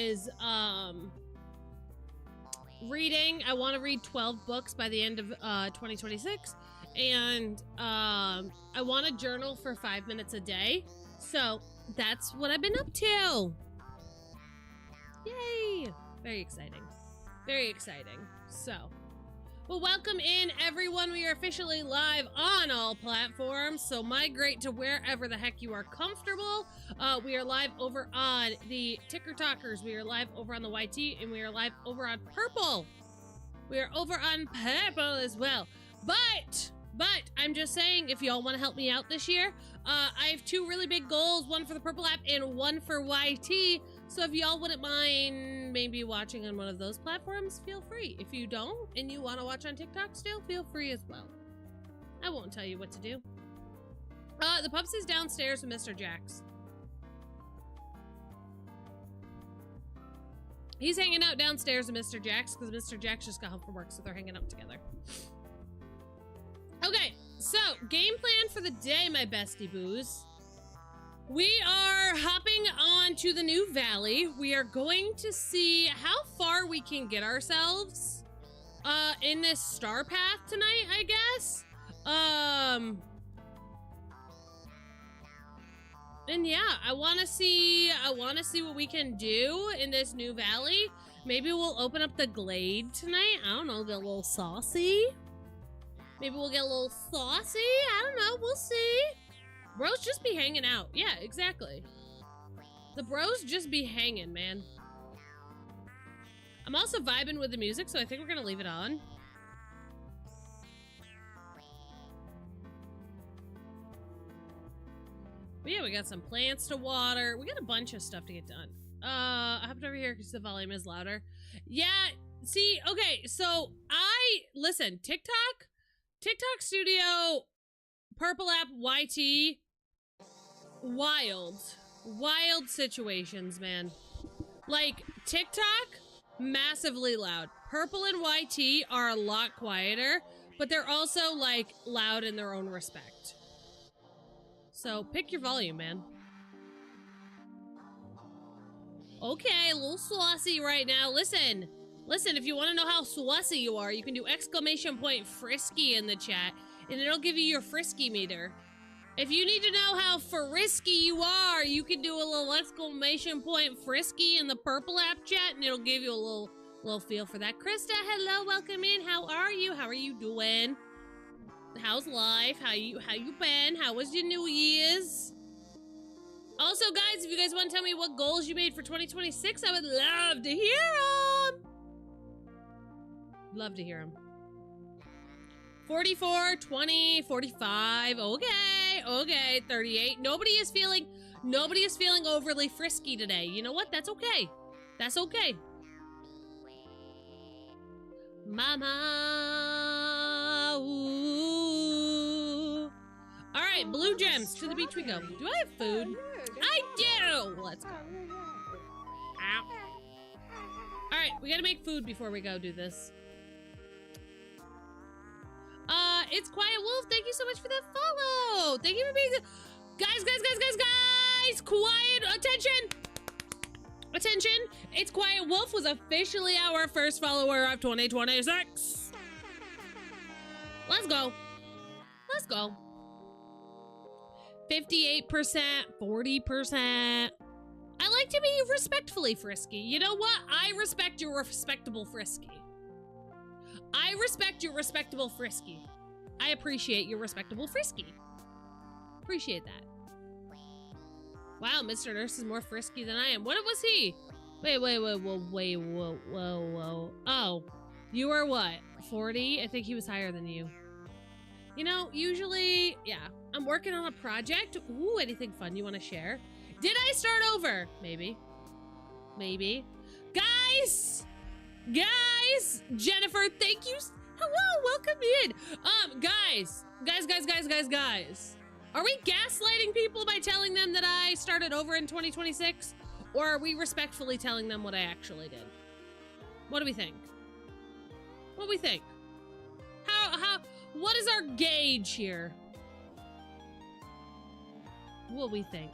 is reading. I want to read 12 books by the end of 2026, and I want to journal for 5 minutes a day. So that's what I've been up to. Yay! Very exciting. Very exciting. So, well, welcome in everyone. We are officially live on all platforms, so migrate to wherever the heck you are comfortable. We are live over on the Ticker Talkers. We are live over on the YT, and we are live over on Purple. We are over on Purple as well. But I'm just saying, if y'all want to help me out this year, I have 2 really big goals, one for the Purple app and one for YT. So if y'all wouldn't mind maybe watching on one of those platforms, feel free. If you don't and you want to watch on TikTok still, feel free as well. I won't tell you what to do. The pups is downstairs with Mr. Jax. He's hanging out downstairs with Mr. Jax because Mr. Jax just got home from work, so they're hanging out together. Okay, so game plan for the day, my bestie boos. We are hopping on to the new valley. We are going to see how far we can get ourselves in this star path tonight, I guess. And yeah, I want to see what we can do in this new valley. Maybe we'll open up the glade tonight. I don't know, get a little saucy. Maybe we'll get a little saucy. I don't know, we'll see. Bros just be hanging out. Yeah, exactly. The bros just be hanging, man. I'm also vibing with the music, so I think we're gonna leave it on. But yeah, we got some plants to water. We got a bunch of stuff to get done. I hopped over here because the volume is louder. Yeah, see, okay, so listen, TikTok Studio, Purple app, YT, wild situations, man. Like, TikTok, massively loud. Purple and YT are a lot quieter, but they're also, like, loud in their own respect. So, pick your volume, man. Okay, a little saucy right now. Listen, if you want to know how saucy you are, you can do !frisky in the chat, and it'll give you your frisky meter. If you need to know how frisky you are, you can do a little !frisky in the Purple app chat, and it'll give you a little feel for that. Krista, hello, welcome in. How are you? How are you doing? How's life? How you been? How was your New Year's? Also, guys, if you guys want to tell me what goals you made for 2026, I would love to hear them. Love to hear them. 44, 20, 45. Okay, 38. Nobody is feeling overly frisky today. You know what? That's okay. That's okay. Mama. Ooh. All right, blue gems. To the beach we go. Do I have food? I do. Let's go. Ow. All right, we gotta make food before we go do this. It's Quiet Wolf. Thank you so much for that follow. Thank you for being guys. Quiet, attention. It's Quiet Wolf was officially our first follower of 2026. Let's go. 58%, 40%. I like to be respectfully frisky. You know what? I respect your respectable frisky. I respect your respectable frisky. I appreciate your respectable frisky. Appreciate that. Wow, Mr. Nurse is more frisky than I am. What was he? Wait, whoa. Oh, you were what? 40? I think he was higher than you. You know, usually, yeah. I'm working on a project. Ooh, anything fun you want to share? Did I start over? Maybe. Guys, Jennifer, thank you. Hello, welcome in. Guys. Are we gaslighting people by telling them that I started over in 2026? Or are we respectfully telling them what I actually did? What do we think? What is our gauge here? What we think?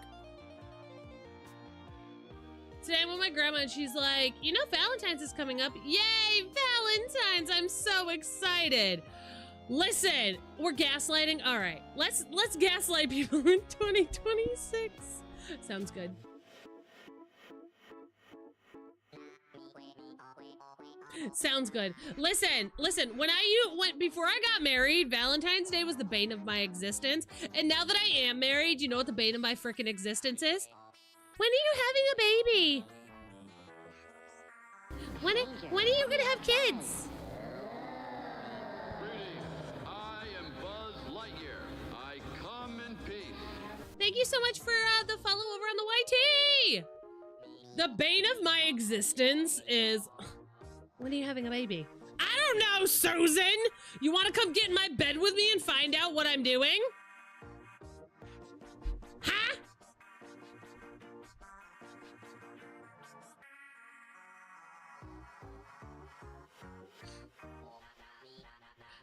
Today I'm with my grandma and she's like, you know Valentine's is coming up. Yay, Valentine's! I'm so excited. Listen, we're gaslighting. All right, let's gaslight people in 2026. Sounds good. Sounds good. Listen, before I got married, Valentine's Day was the bane of my existence. And now that I am married, you know what the bane of my freaking existence is? When are you having a baby? When are you gonna have kids? Greetings, I am Buzz Lightyear. I come in peace. Thank you so much for the follow over on the YT. The bane of my existence is, when are you having a baby? I don't know, Susan. You want to come get in my bed with me and find out what I'm doing? Huh?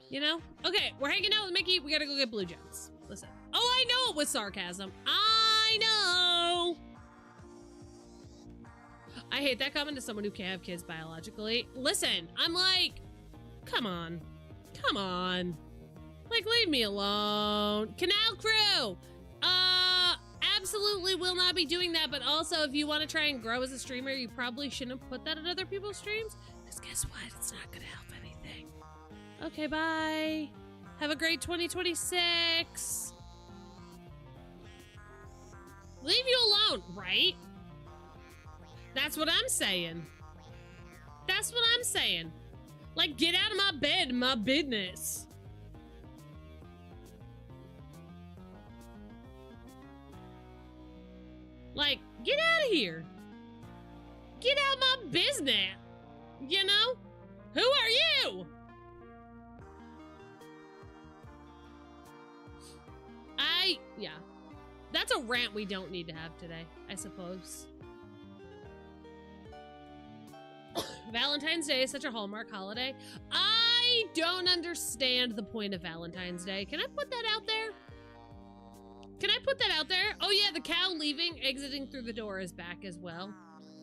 You know? Okay, we're hanging out with Mickey. We gotta go get Blue Jones. Listen. Oh, I know it was sarcasm. I know. I hate that comment to someone who can't have kids biologically. Listen, I'm like, come on. Come on. Like, leave me alone. Canal Crew! Absolutely will not be doing that, but also if you want to try and grow as a streamer, you probably shouldn't put that in other people's streams, because guess what? It's not gonna help anything. Okay, bye. Have a great 2026. Leave you alone, right? That's what I'm saying. That's what I'm saying. Like, get out of my bed, my business. Like, get out of here. Get out my business. You know? Who are you? Yeah. That's a rant we don't need to have today, I suppose. Valentine's Day is such a Hallmark holiday. I don't understand the point of Valentine's Day. Can I put that out there? Can I put that out there? Oh yeah, the cow exiting through the door is back as well.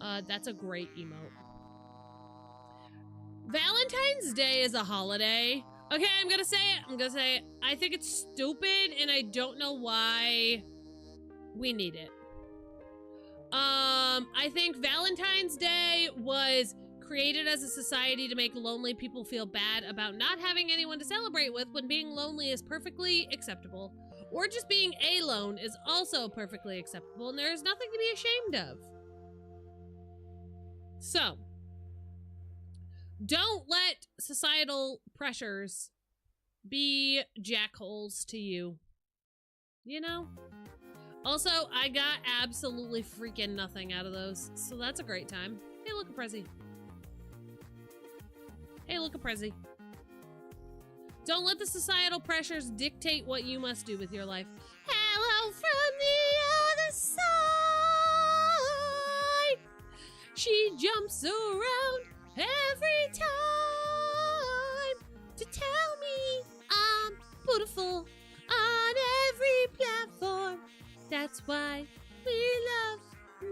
That's a great emote. Valentine's Day is a holiday. Okay, I'm gonna say it. I think it's stupid and I don't know why we need it. I think Valentine's Day was created as a society to make lonely people feel bad about not having anyone to celebrate with when being lonely is perfectly acceptable. Or just being alone is also perfectly acceptable and there is nothing to be ashamed of. So, don't let societal pressures be jackholes to you. You know? Also, I got absolutely freaking nothing out of those, so that's a great time. Hey, look, a Prezi. Hey, look, a Prezi. Don't let the societal pressures dictate what you must do with your life. Hello from the other side. She jumps around every time to tell me I'm beautiful on every platform. That's why we love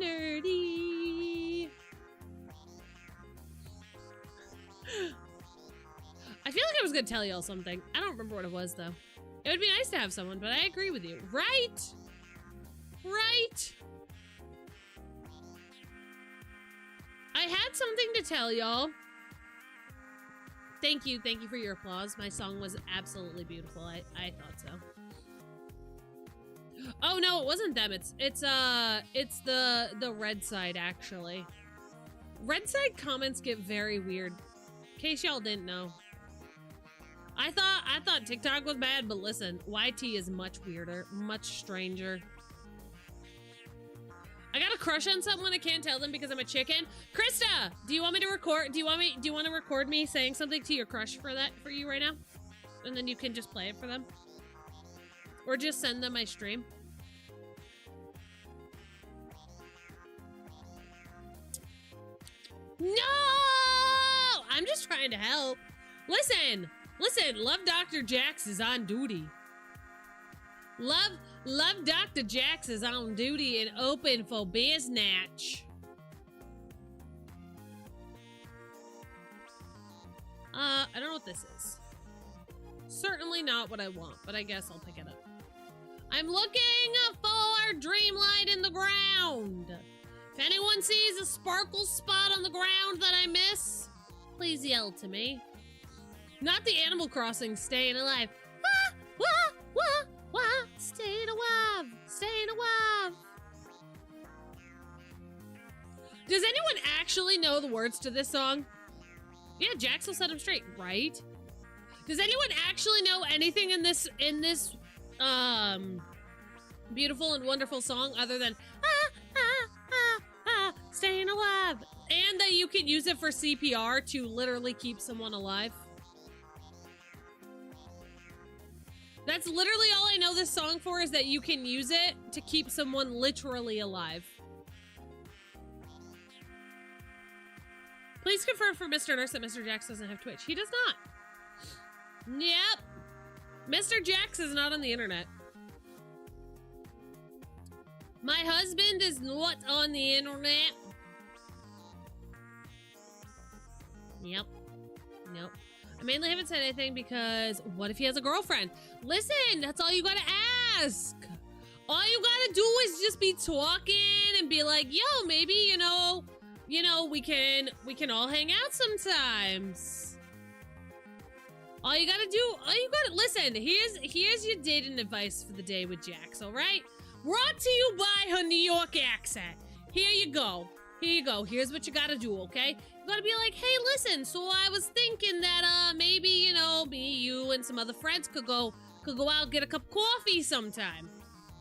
nerdy. I feel like I was gonna tell y'all something. I don't remember what it was though. It would be nice to have someone, but I agree with you. Right? Right? I had something to tell y'all. Thank you for your applause. My song was absolutely beautiful. I thought so. Oh no, it wasn't them. It's the red side actually. Red side comments get very weird. In case y'all didn't know. I thought TikTok was bad, but listen, YT is much weirder, much stranger. I got a crush on someone. I can't tell them because I'm a chicken. Krista, do you want me to record? Do you want to record me saying something to your crush for you right now? And then you can just play it for them. Or just send them my stream. No! I'm just trying to help. Listen, Love Dr. Jax is on duty. Love Dr. Jax is on duty and open for business. I don't know what this is. Certainly not what I want, but I guess I'll pick it up. I'm looking for Dreamlight in the ground. If anyone sees a sparkle spot on the ground that I miss, please yell to me. Not the Animal Crossing staying alive. Wah, wah, wah, wah, staying alive, staying alive. Does anyone actually know the words to this song? Yeah, Jax will set him straight, right? Does anyone actually know anything in this beautiful and wonderful song other than staying alive, and that you can use it for CPR to literally keep someone alive? That's literally all I know this song for, is that you can use it to keep someone literally alive. Please confirm for Mr. Nurse that Mr. Jax doesn't have Twitch. He does not. Yep. Mr. Jax is not on the internet. My husband is not on the internet. Yep. Nope. I mainly haven't said anything because what if he has a girlfriend? Listen, that's all you gotta ask. All you gotta do is just be talking and be like, yo, maybe, you know, we can all hang out sometimes. Listen, here's your dating advice for the day with Jax, all right? Brought to you by her New York accent. Here you go. Here's what you gotta do, okay? You gotta be like, hey, listen, so I was thinking that, maybe, you know, me, you, and some other friends could go out and get a cup of coffee sometime,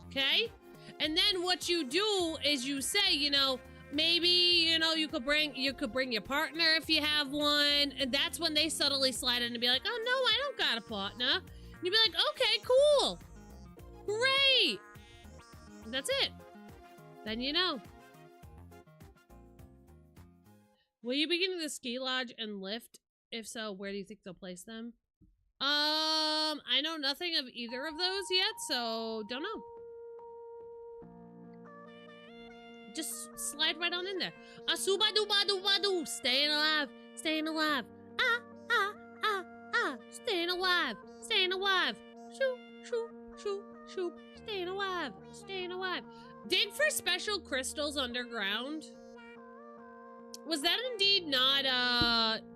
okay? And then what you do is you say, you know, maybe, you know, you could bring your partner if you have one, and that's when they subtly slide in and be like, oh, no, I don't got a partner. And you'd be like, okay, cool. Great. And that's it. Then you know. Will you be getting the ski lodge and lift? If so, where do you think they'll place them? I know nothing of either of those yet, so don't know. Just slide right on in there. Asubadu-badu-badu. Staying alive. Staying alive. Ah, ah, ah, ah. Staying alive. Staying alive. Shoop, shoop, shoop, shoop. Staying alive. Staying alive. Dig for special crystals underground. Was that indeed not,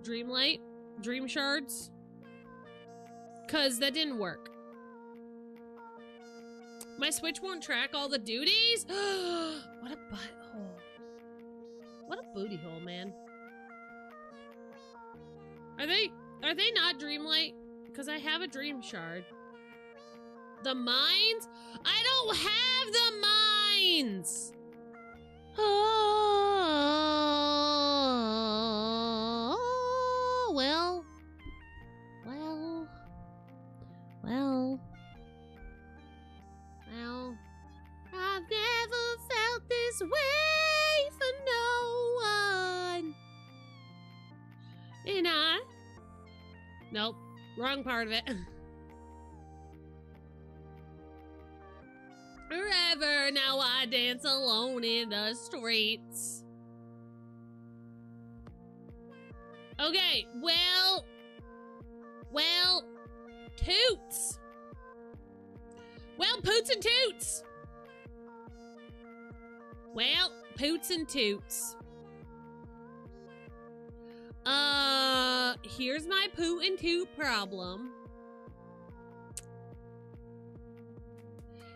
Dreamlight? Dream shards? Cause that didn't work. My Switch won't track all the duties? What a butthole. What a booty hole, man. Are they not Dreamlight? Because I have a Dream Shard. The mines? I don't have the mines! Oh, well. I've never felt this way for no one. And nope, wrong part of it. Forever now I dance alone in the streets. Okay, well, toots. Well, poots and toots. Well, poots and toots. Here's my poot and toot problem.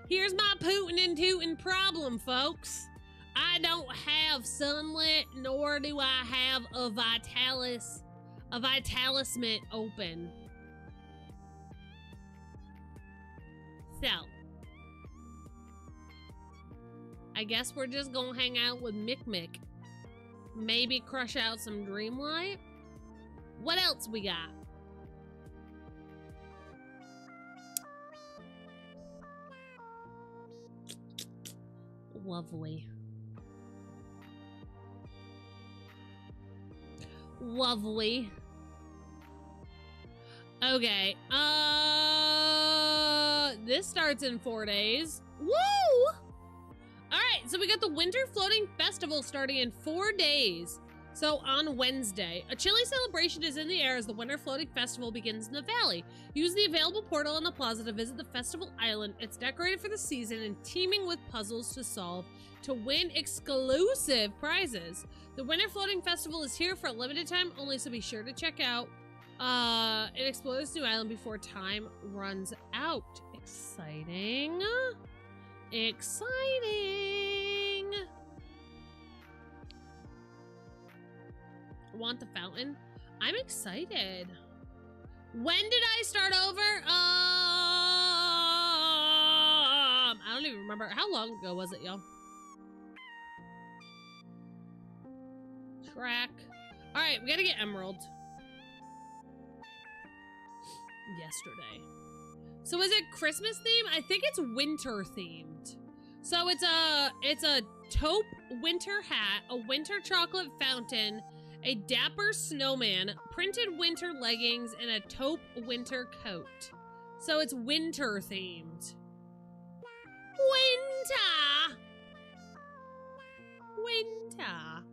Here's my pootin' and tootin' problem, folks. I don't have sunlit, nor do I have a vitalisment open. So, I guess we're just gonna hang out with Mick. Maybe crush out some Dreamlight. What else we got? Lovely. Lovely. Okay. This starts in 4 days. Woo! Alright, so we got the Winter Floating Festival starting in 4 days. So on Wednesday, a chilly celebration is in the air as the Winter Floating Festival begins in the valley. Use the available portal on the plaza to visit the festival island. It's decorated for the season and teeming with puzzles to solve to win exclusive prizes. The Winter Floating Festival is here for a limited time only, so be sure to check out and explore this new island before time runs out. Exciting. Exciting. Want the fountain? I'm excited. When did I start over? I don't even remember. How long ago was it, y'all? Track. All right, we gotta get emerald. Yesterday. So is it Christmas theme? I think it's winter themed. So it's a taupe winter hat, a winter chocolate fountain, a dapper snowman, printed winter leggings, and a taupe winter coat. So it's winter themed. Winter! Winter.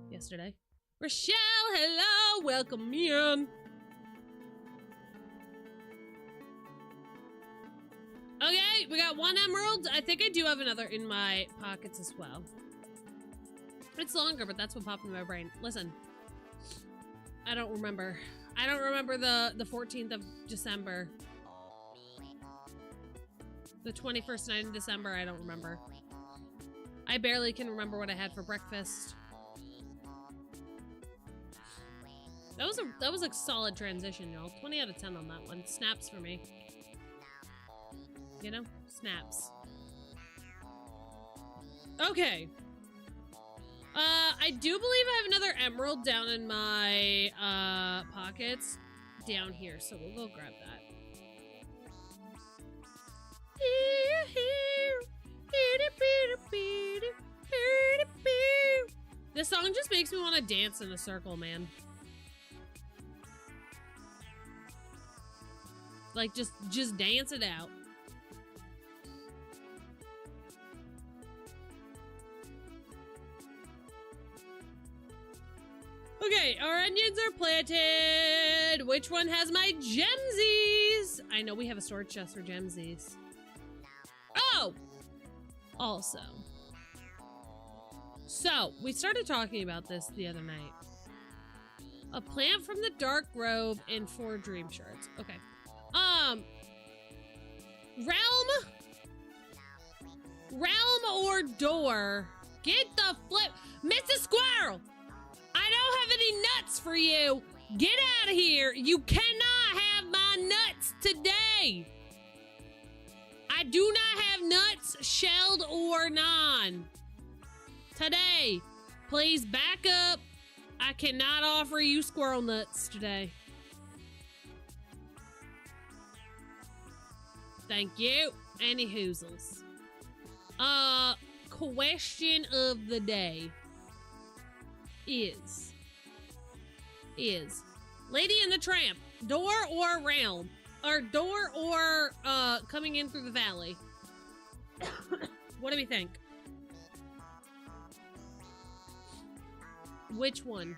Yesterday. Rochelle, hello! Welcome in. Okay, we got one emerald. I think I do have another in my pockets as well. It's longer, but that's what popped in my brain. Listen, I don't remember. I don't remember the 14th of December. The 21st night in December, I don't remember. I barely can remember what I had for breakfast. That was a solid transition, y'all. 20 out of 10 on that one. Snaps for me. You know? Snaps. Okay. I do believe I have another emerald down in my pockets down here, so we'll go grab that. This song just makes me want to dance in a circle, man. Like, just dance it out. Okay, our onions are planted. Which one has my gemsies? I know we have a storage chest for gemsies. Oh! Also. So, we started talking about this the other night. A plant from the Dark Grove and 4 dream shards. Okay. Realm or door? Get the flip. Mr. Squirrel! I don't have any nuts for you. Get out of here. You cannot have my nuts today. I do not have nuts, shelled or non. Today. Please back up. I cannot offer you squirrel nuts today. Thank you. Any hoozles. Question of the day is Lady and the Tramp, door or realm? Or door or coming in through the valley? What do we think? Which one?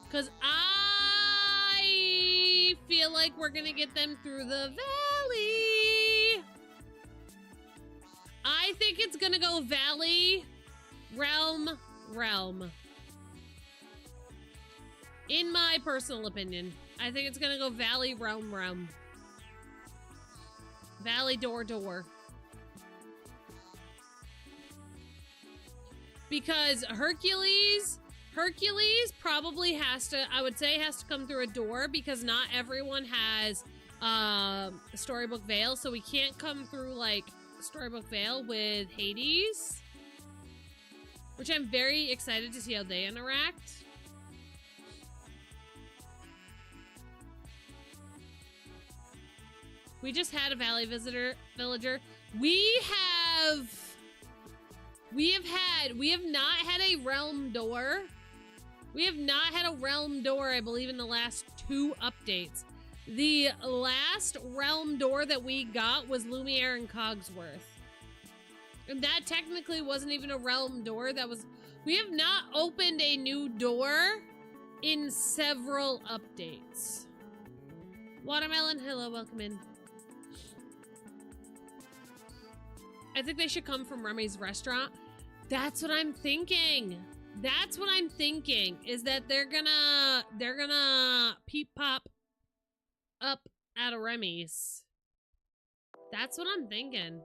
Because I feel like we're gonna get them through the valley. I think it's gonna go valley, realm. In my personal opinion, I think it's gonna go valley, realm. Valley, door. Because Hercules probably has to, I would say, has to come through a door because not everyone has Storybook Vale, so we can't come through like Storybook Vale with Hades, which I'm very excited to see how they interact. We just had a valley villager. We have not had a realm door. We have not had a realm door, I believe, in the last 2 updates. The last realm door that we got was Lumiere and Cogsworth. And that technically wasn't even a realm door. That was... We have not opened a new door in several updates. Watermelon, hello, welcome in. I think they should come from Remy's restaurant. That's what I'm thinking. That's what I'm thinking, is that they're gonna peep pop up out of Remy's. That's what I'm thinking.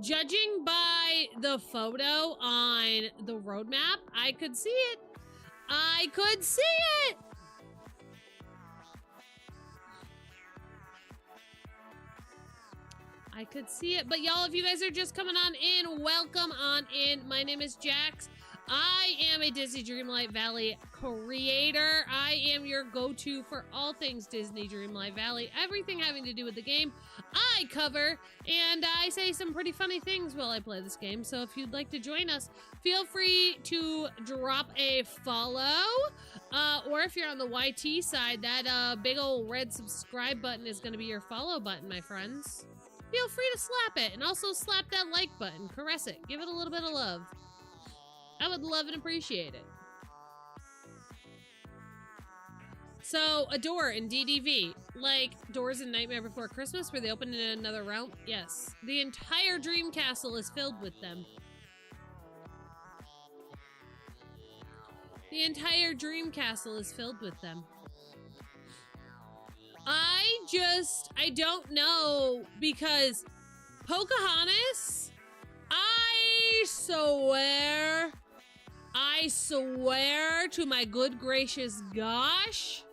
Judging by the photo on the roadmap, I could see it. I could see it. I could see it. But y'all, if you guys are just coming on in, welcome on in. My name is Jax. I am a Disney Dreamlight Valley creator. I am your go-to for all things Disney Dreamlight Valley. Everything having to do with the game, I cover, and I say some pretty funny things while I play this game. So if you'd like to join us, feel free to drop a follow. Or if you're on the YT side, that big old red subscribe button is going to be your follow button, my friends. Feel free to slap it, and also slap that like button. Caress it. Give it a little bit of love. I would love and appreciate it. So, a door in DDV, like doors in Nightmare Before Christmas where they open in another realm? Yes. The entire dream castle is filled with them. The entire dream castle is filled with them. I don't know, because Pocahontas, I swear to my good gracious gosh,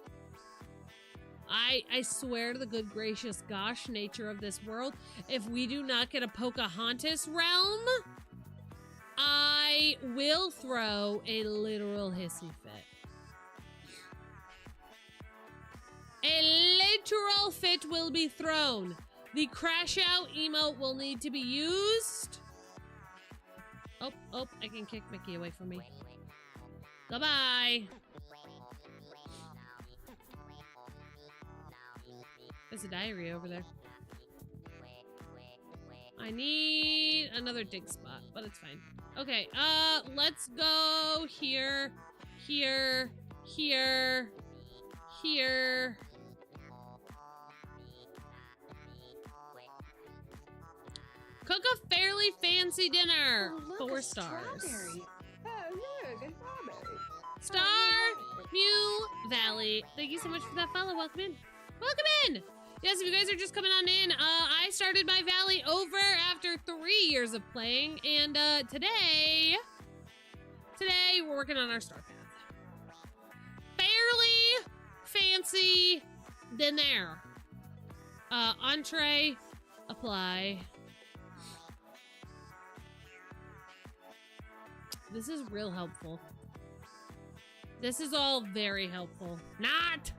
I swear to the good gracious gosh nature of this world, if we do not get a Pocahontas realm, I will throw a literal hissy fit. A literal fit will be thrown. The crash out emote will need to be used. Oh, I can kick Mickey away from me. Goodbye. There's a diary over there. I need another dig spot, but it's fine. Okay, let's go here, here, here, here. Cook a fairly fancy dinner. Oh, 4 stars. Strawberry. Oh, look, a strawberry. Star New Valley. Thank you so much for that follow. Welcome in. Welcome in. Yes, if you guys are just coming on in, I started my valley over after 3 years of playing, and today we're working on our star path. Fairly fancy dinner. Entree, apply. This is real helpful. This is all very helpful. Not!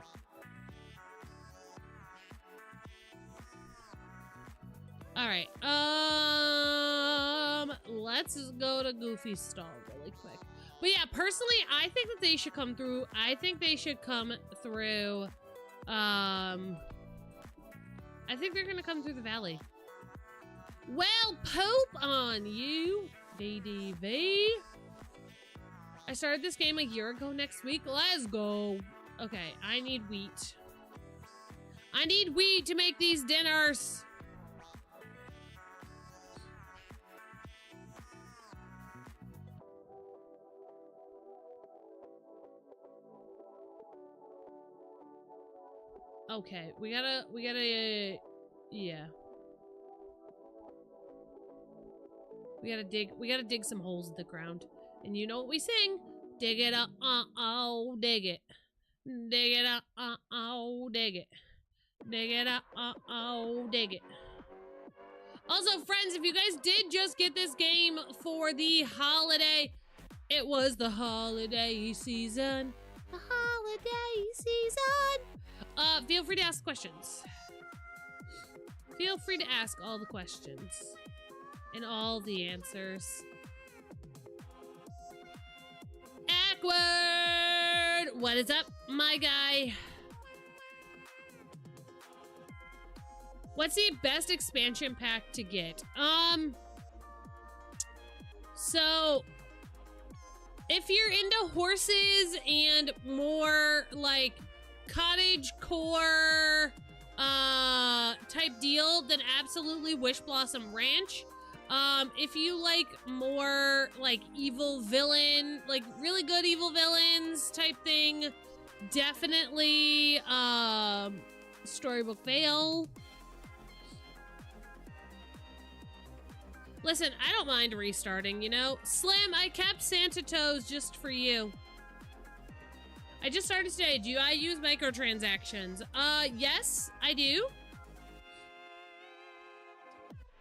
Alright, let's go to Goofy's stall really quick. But yeah, personally, I think that they should come through. I think they should come through, I think they're gonna come through the valley. Well, poop on you, DDV. I started this game a year ago next week. Let's go. Okay, I need wheat. I need wheat to make these dinners. Okay, we gotta, yeah. We gotta dig some holes in the ground. And you know what we sing? Dig it up, oh, dig it. Dig it up, oh, dig it. Dig it up, oh, dig it. Also, friends, if you guys did just get this game for the holiday, it was the holiday season. The holiday season. Feel free to ask questions. Feel free to ask all the questions. And all the answers. Awkward! What is up, my guy? What's the best expansion pack to get? So if you're into horses and more like cottage core type deal, then absolutely Wish Blossom Ranch. If you like more like evil villain, like really good evil villains type thing, definitely Storybook Vale. Listen, I don't mind restarting, you know? Slim, I kept Santa Toes just for you. I just started today. Do I use microtransactions? Yes, I do.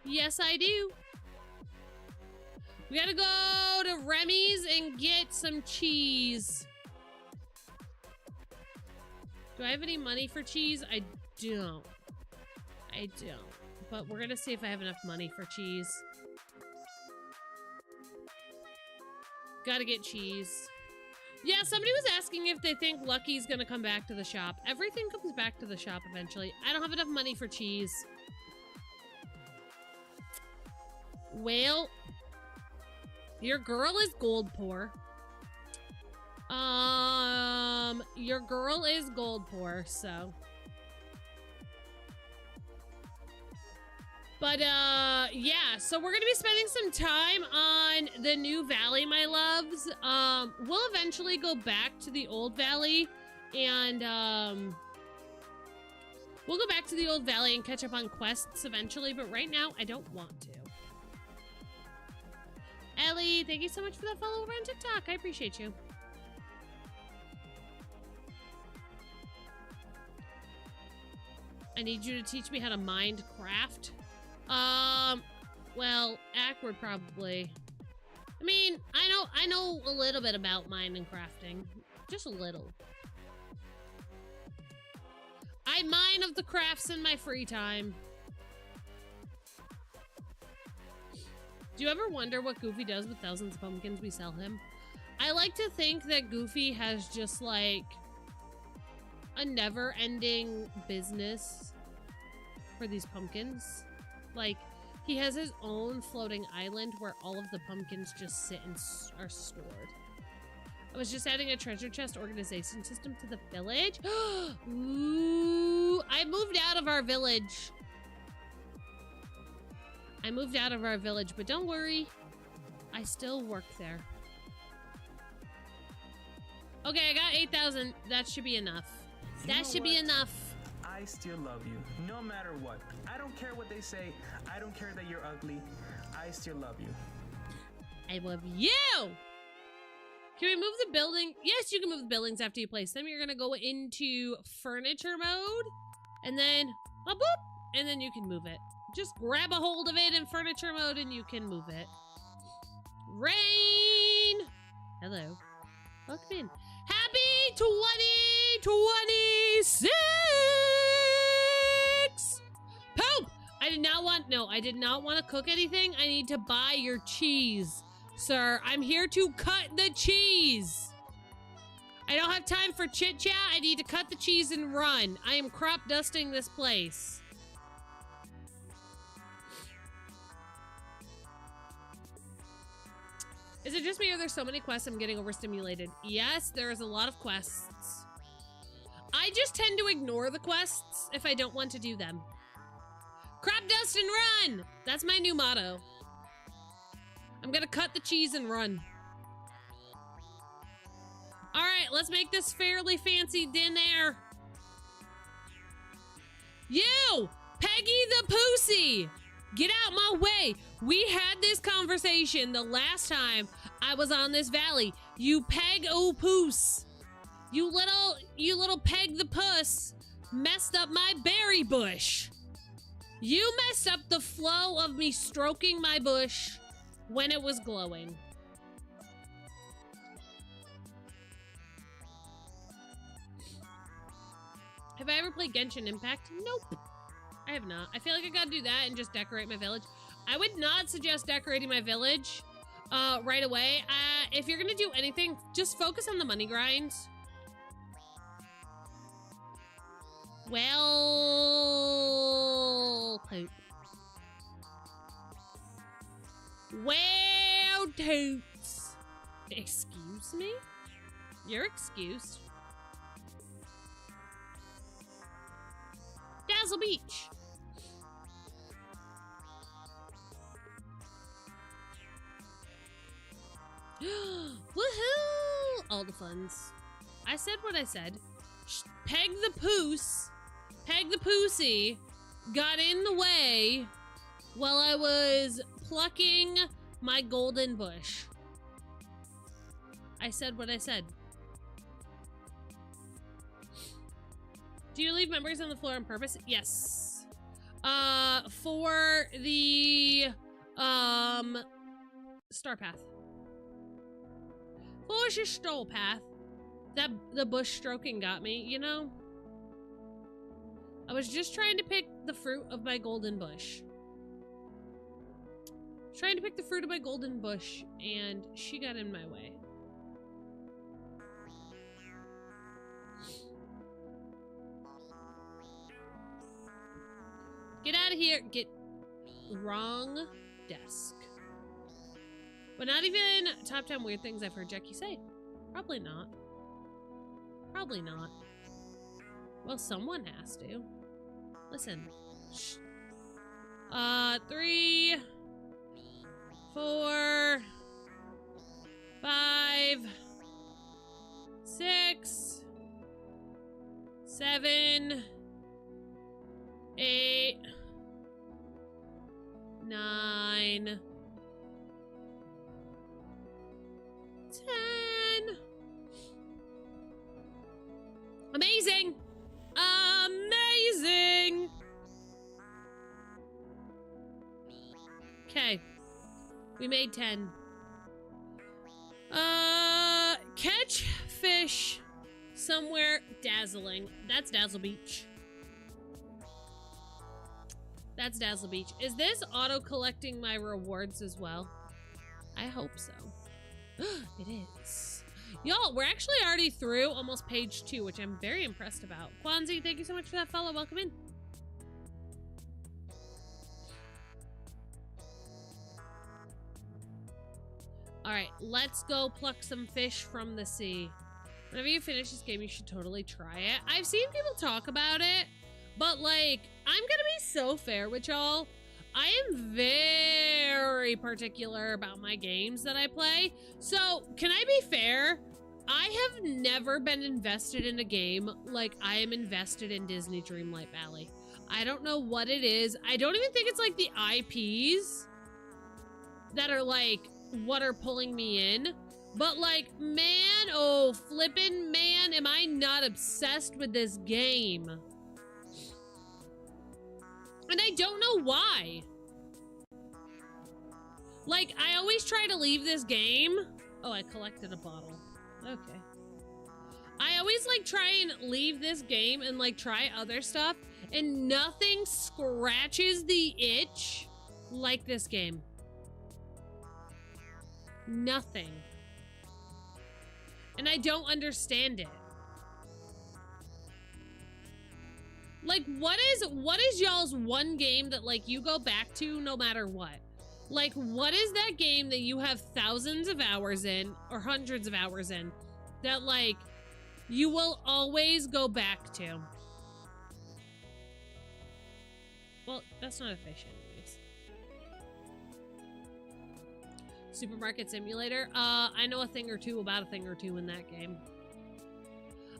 Yes, I do. We gotta go to Remy's and get some cheese. Do I have any money for cheese? I don't. I don't. But we're gonna see if I have enough money for cheese. Gotta get cheese. Yeah, somebody was asking if they think Lucky's gonna come back to the shop. Everything comes back to the shop eventually. I don't have enough money for cheese. Well, your girl is gold poor. Your girl is gold poor, so. But, yeah, so we're gonna be spending some time on the new valley, my loves. We'll eventually go back to the old valley, and, we'll go back to the old valley and catch up on quests eventually, but right now, I don't want to. Ellie, thank you so much for that follow over on TikTok. I appreciate you. I need you to teach me how to mind craft. Well, Awkward probably. I mean, I know a little bit about mine and crafting. Just a little. I mine of the crafts in my free time. Do you ever wonder what Goofy does with thousands of pumpkins we sell him? I like to think that Goofy has just like a never-ending business for these pumpkins. Like, he has his own floating island where all of the pumpkins just sit and are stored. I was just adding a treasure chest organization system to the village. Ooh, I moved out of our village. I moved out of our village, but don't worry. I still work there. Okay, I got 8,000. That should be enough. That should be enough. I still love you, no matter what. I don't care what they say. I don't care that you're ugly. I still love you. I love you! Can we move the building? Yes, you can move the buildings after you place them. You're gonna go into furniture mode, and then, oh, boop, and then you can move it. Just grab a hold of it in furniture mode and you can move it. Rain! Hello. Welcome in. Happy 2026! Poop! I did not want to cook anything. I need to buy your cheese. Sir, I'm here to cut the cheese. I don't have time for chit chat. I need to cut the cheese and run. I am crop dusting this place. Is it just me or there's so many quests I'm getting overstimulated? Yes, there is a lot of quests. I just tend to ignore the quests if I don't want to do them. Crop dust and run! That's my new motto. I'm gonna cut the cheese and run. Alright, let's make this fairly fancy dinner. You! Peggy the Pussy! Get out my way! We had this conversation the last time I was on this valley. You peg o poos. You little peg the puss messed up my berry bush. You messed up the flow of me stroking my bush when it was glowing. Have I ever played Genshin Impact? Nope. I have not. I feel like I gotta do that and just decorate my village. I would not suggest decorating my village right away. If you're gonna do anything, just focus on the money grind. Well, Well, toots. Excuse me? You're excused. Dazzle Beach. Woohoo! All the funds. I said what I said. Peg the Poos, Peg the Poosey, got in the way while I was plucking my golden bush. I said what I said. Do you leave memories on the floor on purpose? Yes. For the star path. For your stroll path. That the bush stroking got me, you know? I was just trying to pick the fruit of my golden bush. Trying to pick the fruit of my golden bush, and she got in my way. Get out of here. Get wrong desk. But not even top 10 weird things I've heard Jackie say. Probably not. Probably not. Well, someone has to. Listen. Shh. 3, 4, 5, 6, 7, 8, 9, 10. Amazing! Amazing! Okay. We made 10. Catch fish somewhere dazzling. That's Dazzle Beach. That's Dazzle Beach. Is this auto-collecting my rewards as well? I hope so. It is. Y'all, we're actually already through almost page 2, which I'm very impressed about. Kwanzi, thank you so much for that follow. Welcome in. Alright, let's go pluck some fish from the sea. Whenever you finish this game, you should totally try it. I've seen people talk about it, but like, I'm gonna be so fair with y'all. I am very particular about my games that I play. So, can I be fair? I have never been invested in a game like I am invested in Disney Dreamlight Valley. I don't know what it is. I don't even think it's like the IPs that are like what are pulling me in. But like, man, oh flippin' man, am I not obsessed with this game. And I don't know why. Like, I always try to leave this game. Oh, I collected a bottle. Okay. I always like try and leave this game and like try other stuff, and nothing scratches the itch like this game. Nothing. And I don't understand it. Like, what is y'all's one game that like you go back to no matter what? Like, what is that game that you have thousands of hours in, or hundreds of hours in, that like you will always go back to? Well, that's not a fish anyways. Supermarket Simulator. I know a thing or two about a thing or two in that game.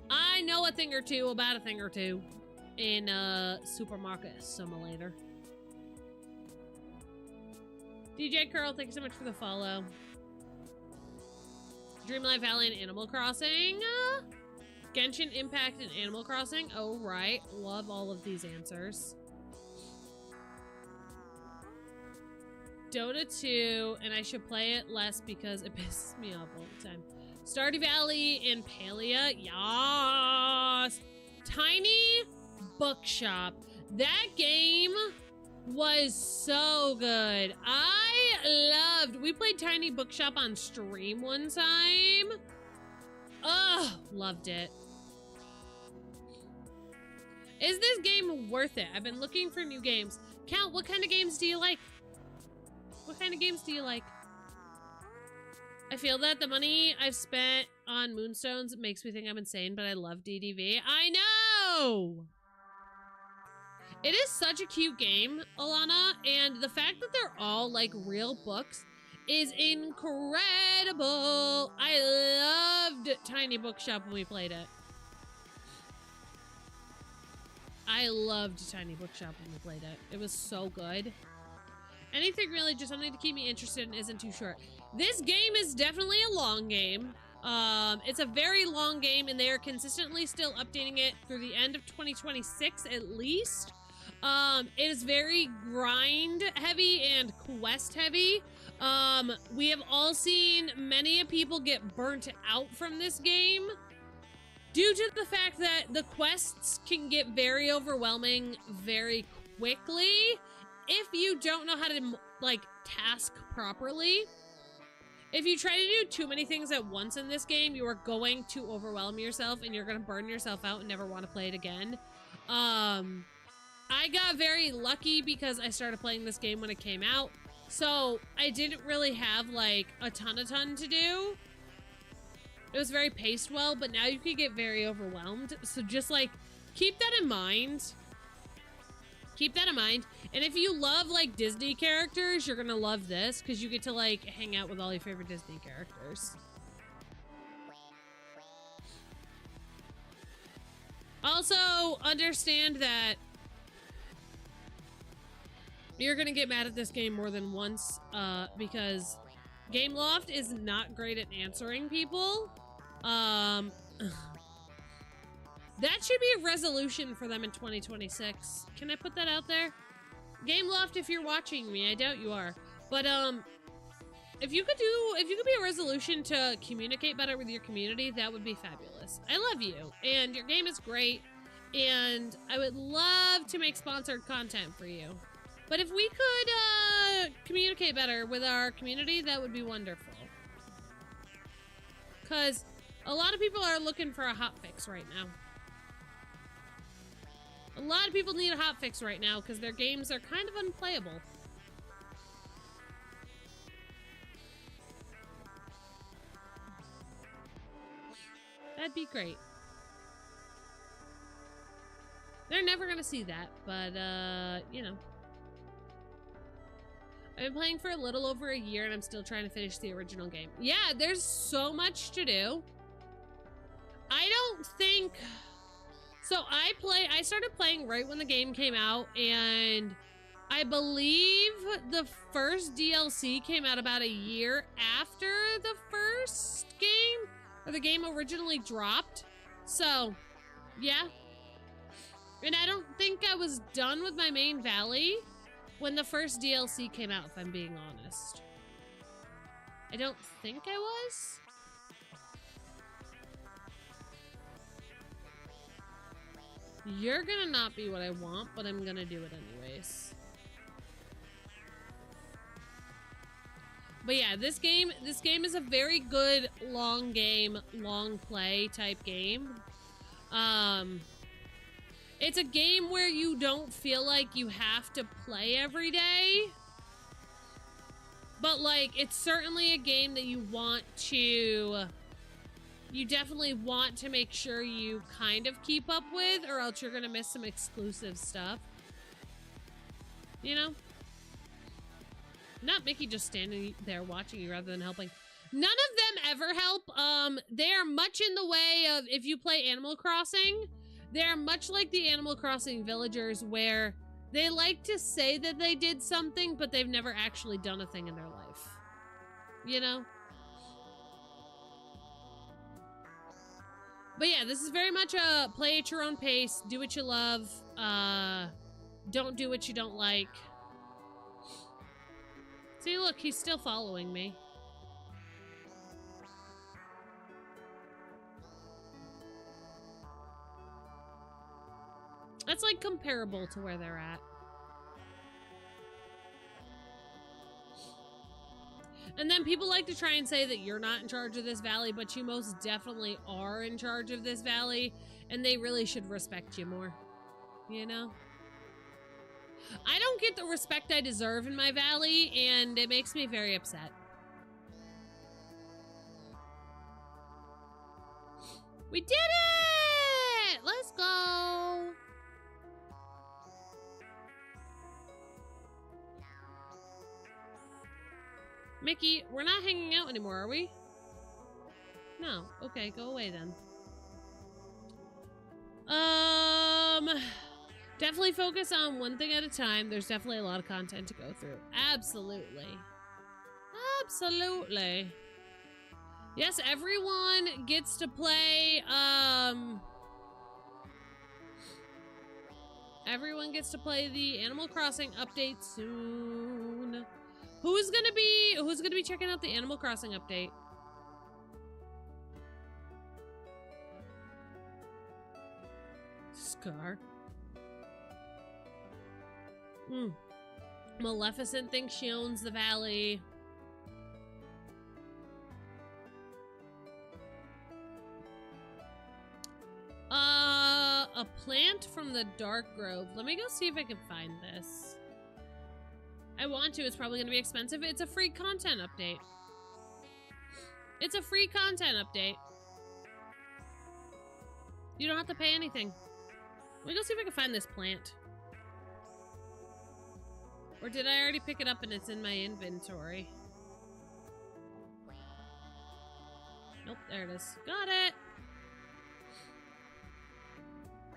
I know a thing or two about a thing or two in Supermarket Simulator. DJ Curl, thank you so much for the follow. Dreamlight Valley and Animal Crossing. Genshin Impact and Animal Crossing. Oh, right. Love all of these answers. Dota 2, and I should play it less because it pisses me off all the time. Stardew Valley and Palia. Yas! Tiny Bookshop. That game was so good. We played Tiny Bookshop on stream one time. Oh, loved it. Is this game worth it? I've been looking for new games. Count, what kind of games do you like? What kind of games do you like? I feel that the money I've spent on Moonstones makes me think I'm insane, but I love DDV. I know! It is such a cute game, Alana, and the fact that they're all, like, real books is incredible. I loved Tiny Bookshop when we played it. I loved Tiny Bookshop when we played it. It was so good. Anything really, just something to keep me interested and isn't too short. This game is definitely a long game. It's a very long game, and they are consistently still updating it through the end of 2026 at least. It is very grind heavy and quest heavy. We have all seen many people get burnt out from this game due to the fact that the quests can get very overwhelming very quickly if you don't know how to, like, task properly. If you try to do too many things at once in this game, you are going to overwhelm yourself and you're going to burn yourself out and never want to play it again. I got very lucky because I started playing this game when it came out, so I didn't really have, like, a ton to do. It was very paced well, but now you can get very overwhelmed, so just, like, keep that in mind. Keep that in mind. And if you love, like, Disney characters, you're gonna love this, because you get to, like, hang out with all your favorite Disney characters. Also, understand that you're gonna get mad at this game more than once, because Gameloft is not great at answering people. That should be a resolution for them in 2026. Can I put that out there? Gameloft, if you're watching me, I doubt you are. But, if you could be a resolution to communicate better with your community, that would be fabulous. I love you, and your game is great, and I would love to make sponsored content for you. But if we could, communicate better with our community, that would be wonderful. Because a lot of people are looking for a hotfix right now. A lot of people need a hotfix right now because their games are kind of unplayable. That'd be great. They're never gonna see that, but, you know. I've been playing for a little over a year and I'm still trying to finish the original game. Yeah, there's so much to do. I don't think... So I started playing right when the game came out, and I believe the first DLC came out about a year after the first game, or the game originally dropped. So, yeah. And I don't think I was done with my main valley when the first DLC came out, if I'm being honest. I don't think I was. You're gonna not be what I want, but I'm gonna do it anyways. But yeah, this game is a very good long game, long play type game. It's a game where you don't feel like you have to play every day. But, like, it's certainly a game that you want to... You definitely want to make sure you kind of keep up with, or else you're gonna miss some exclusive stuff. You know? Not Mickey just standing there watching you rather than helping. None of them ever help. They are much in the way of, if you play Animal Crossing, they are much like the Animal Crossing villagers, where they like to say that they did something, but they've never actually done a thing in their life. You know? But yeah, this is very much a play at your own pace, do what you love, don't do what you don't like. See, look, he's still following me. That's, like, comparable to where they're at. And then people like to try and say that you're not in charge of this valley, but you most definitely are in charge of this valley, and they really should respect you more. You know? I don't get the respect I deserve in my valley, and it makes me very upset. We did it! Let's go! Mickey, we're not hanging out anymore, are we? No. Okay, go away then. Definitely focus on one thing at a time. There's definitely a lot of content to go through. Absolutely. Absolutely. Yes, everyone gets to play, everyone gets to play the Animal Crossing update soon. Who's gonna be checking out the Animal Crossing update? Scar. Maleficent thinks she owns the valley. A plant from the Dark Grove. Let me go see if I can find this. I want to. It's probably going to be expensive. It's a free content update. It's a free content update. You don't have to pay anything. Let me go see if I can find this plant. Or did I already pick it up and it's in my inventory? Nope, there it is. Got it!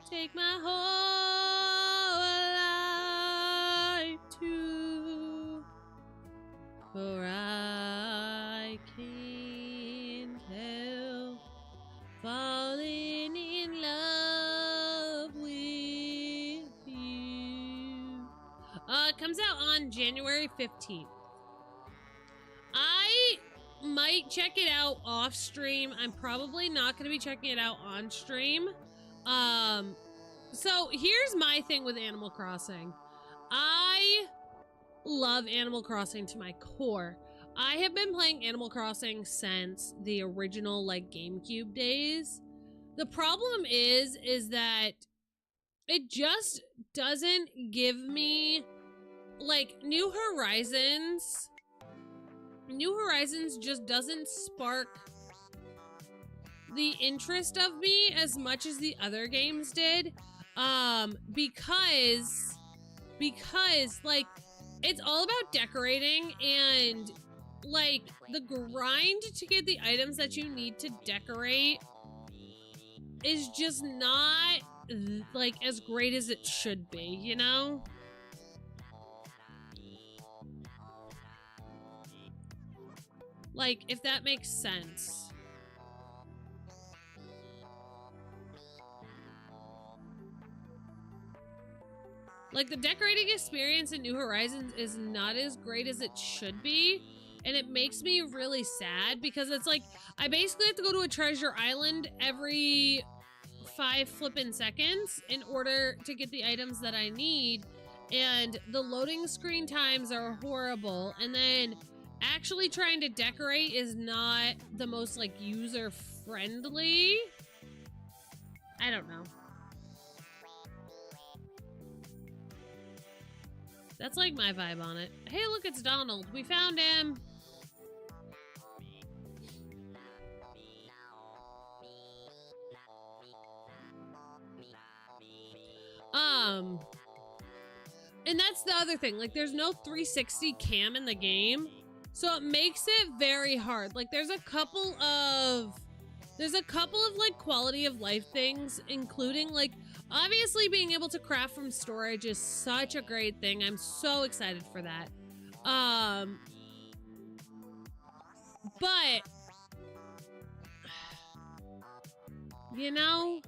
Take my whole life too, for I can't help falling in love with you. It comes out on January 15th. I might check it out off stream. I'm probably not going to be checking it out on stream. So here's my thing with Animal Crossing. I love Animal Crossing to my core. I have been playing Animal Crossing since the original, like, GameCube days. The problem is that it just doesn't give me, like, New Horizons just doesn't spark the interest of me as much as the other games did, because like, it's all about decorating, and like, the grind to get the items that you need to decorate is just not like as great as it should be, you know? Like, if that makes sense. Like, the decorating experience in New Horizons is not as great as it should be, and it makes me really sad because it's like, I basically have to go to a treasure island every 5 flippin' seconds in order to get the items that I need, and the loading screen times are horrible, and then actually trying to decorate is not the most, like, user-friendly. I don't know. That's like my vibe on it. Hey, look, it's Donald. We found him. And that's the other thing. Like, there's no 360 cam in the game, so it makes it very hard. Like, there's a couple of like quality of life things, including like, obviously being able to craft from storage is such a great thing. I'm so excited for that. But you know,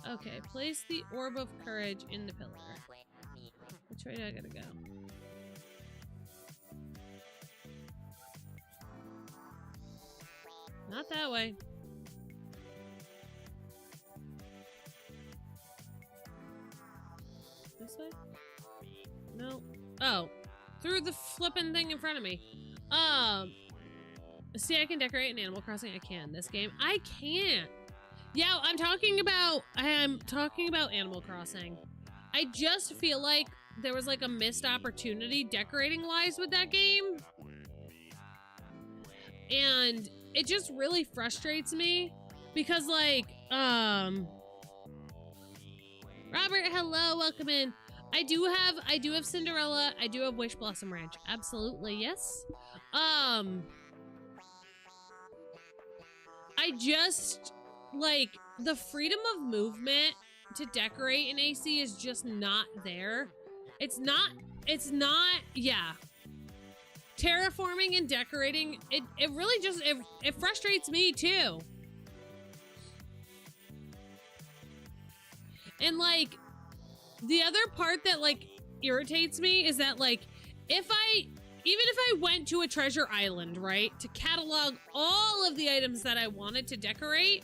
okay, place the orb of courage in the pillar. Which way do I gotta go? Not that way. This way? No. Oh. Through the flippin' thing in front of me. See, I can decorate in Animal Crossing. I can. This game, I can't. Yeah, I'm talking about Animal Crossing. I just feel like there was like a missed opportunity decorating wise with that game. And it just really frustrates me because like, Robert, hello, welcome in. I do have Cinderella. I do have Wish Blossom Ranch. Absolutely, yes. I just like the freedom of movement to decorate in AC is just not there. It's not, yeah. Terraforming and decorating, it really just, it frustrates me too. And like, the other part that like irritates me is that like, even if I went to a treasure island, right, to catalog all of the items that I wanted to decorate,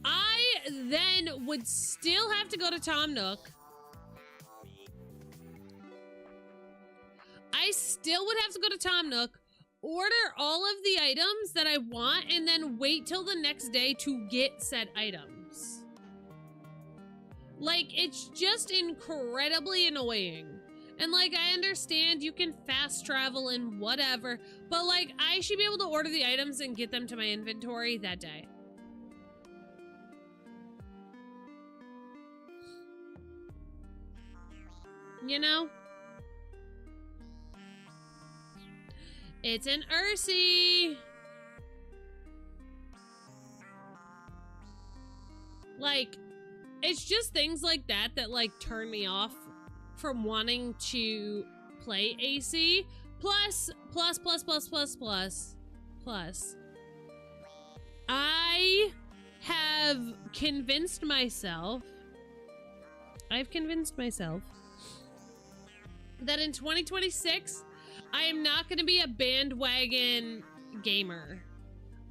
I then would still have to go to Tom Nook. I still would have to go to Tom Nook, order all of the items that I want, and then wait till the next day to get said items. Like, it's just incredibly annoying. And like, I understand you can fast travel and whatever, but like, I should be able to order the items and get them to my inventory that day. You know? It's an Ursi! Like, it's just things like that that like turn me off from wanting to play AC. Plus, I have convinced myself, that in 2026, I am not going to be a bandwagon gamer.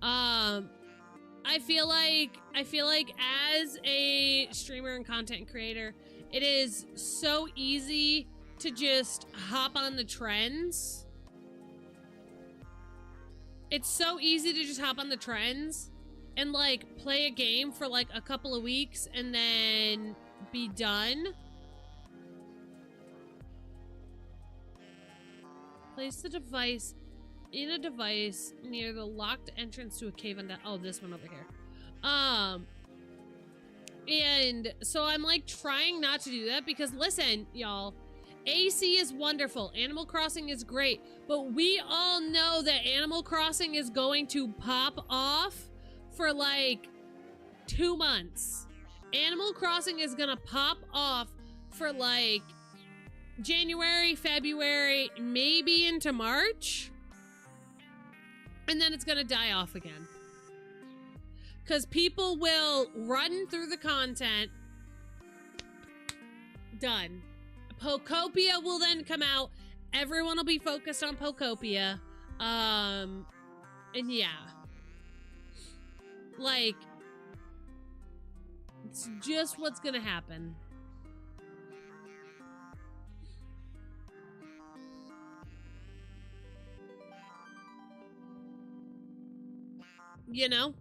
I feel like as a streamer and content creator, it is so easy to just hop on the trends. It's so easy to just hop on the trends and like play a game for like a couple of weeks and then be done. Place the device in a device near the locked entrance to a cave on that. Oh, this one over here. And so I'm like trying not to do that because listen, y'all, AC is wonderful. Animal Crossing is great, but we all know that Animal Crossing is going to pop off for like 2 months. Animal Crossing is gonna pop off for like January, February, maybe into March. And then it's gonna die off again. Because people will run through the content. Done. Pokopia will then come out. Everyone will be focused on Pokopia. And yeah. Like, it's just what's gonna happen. You know?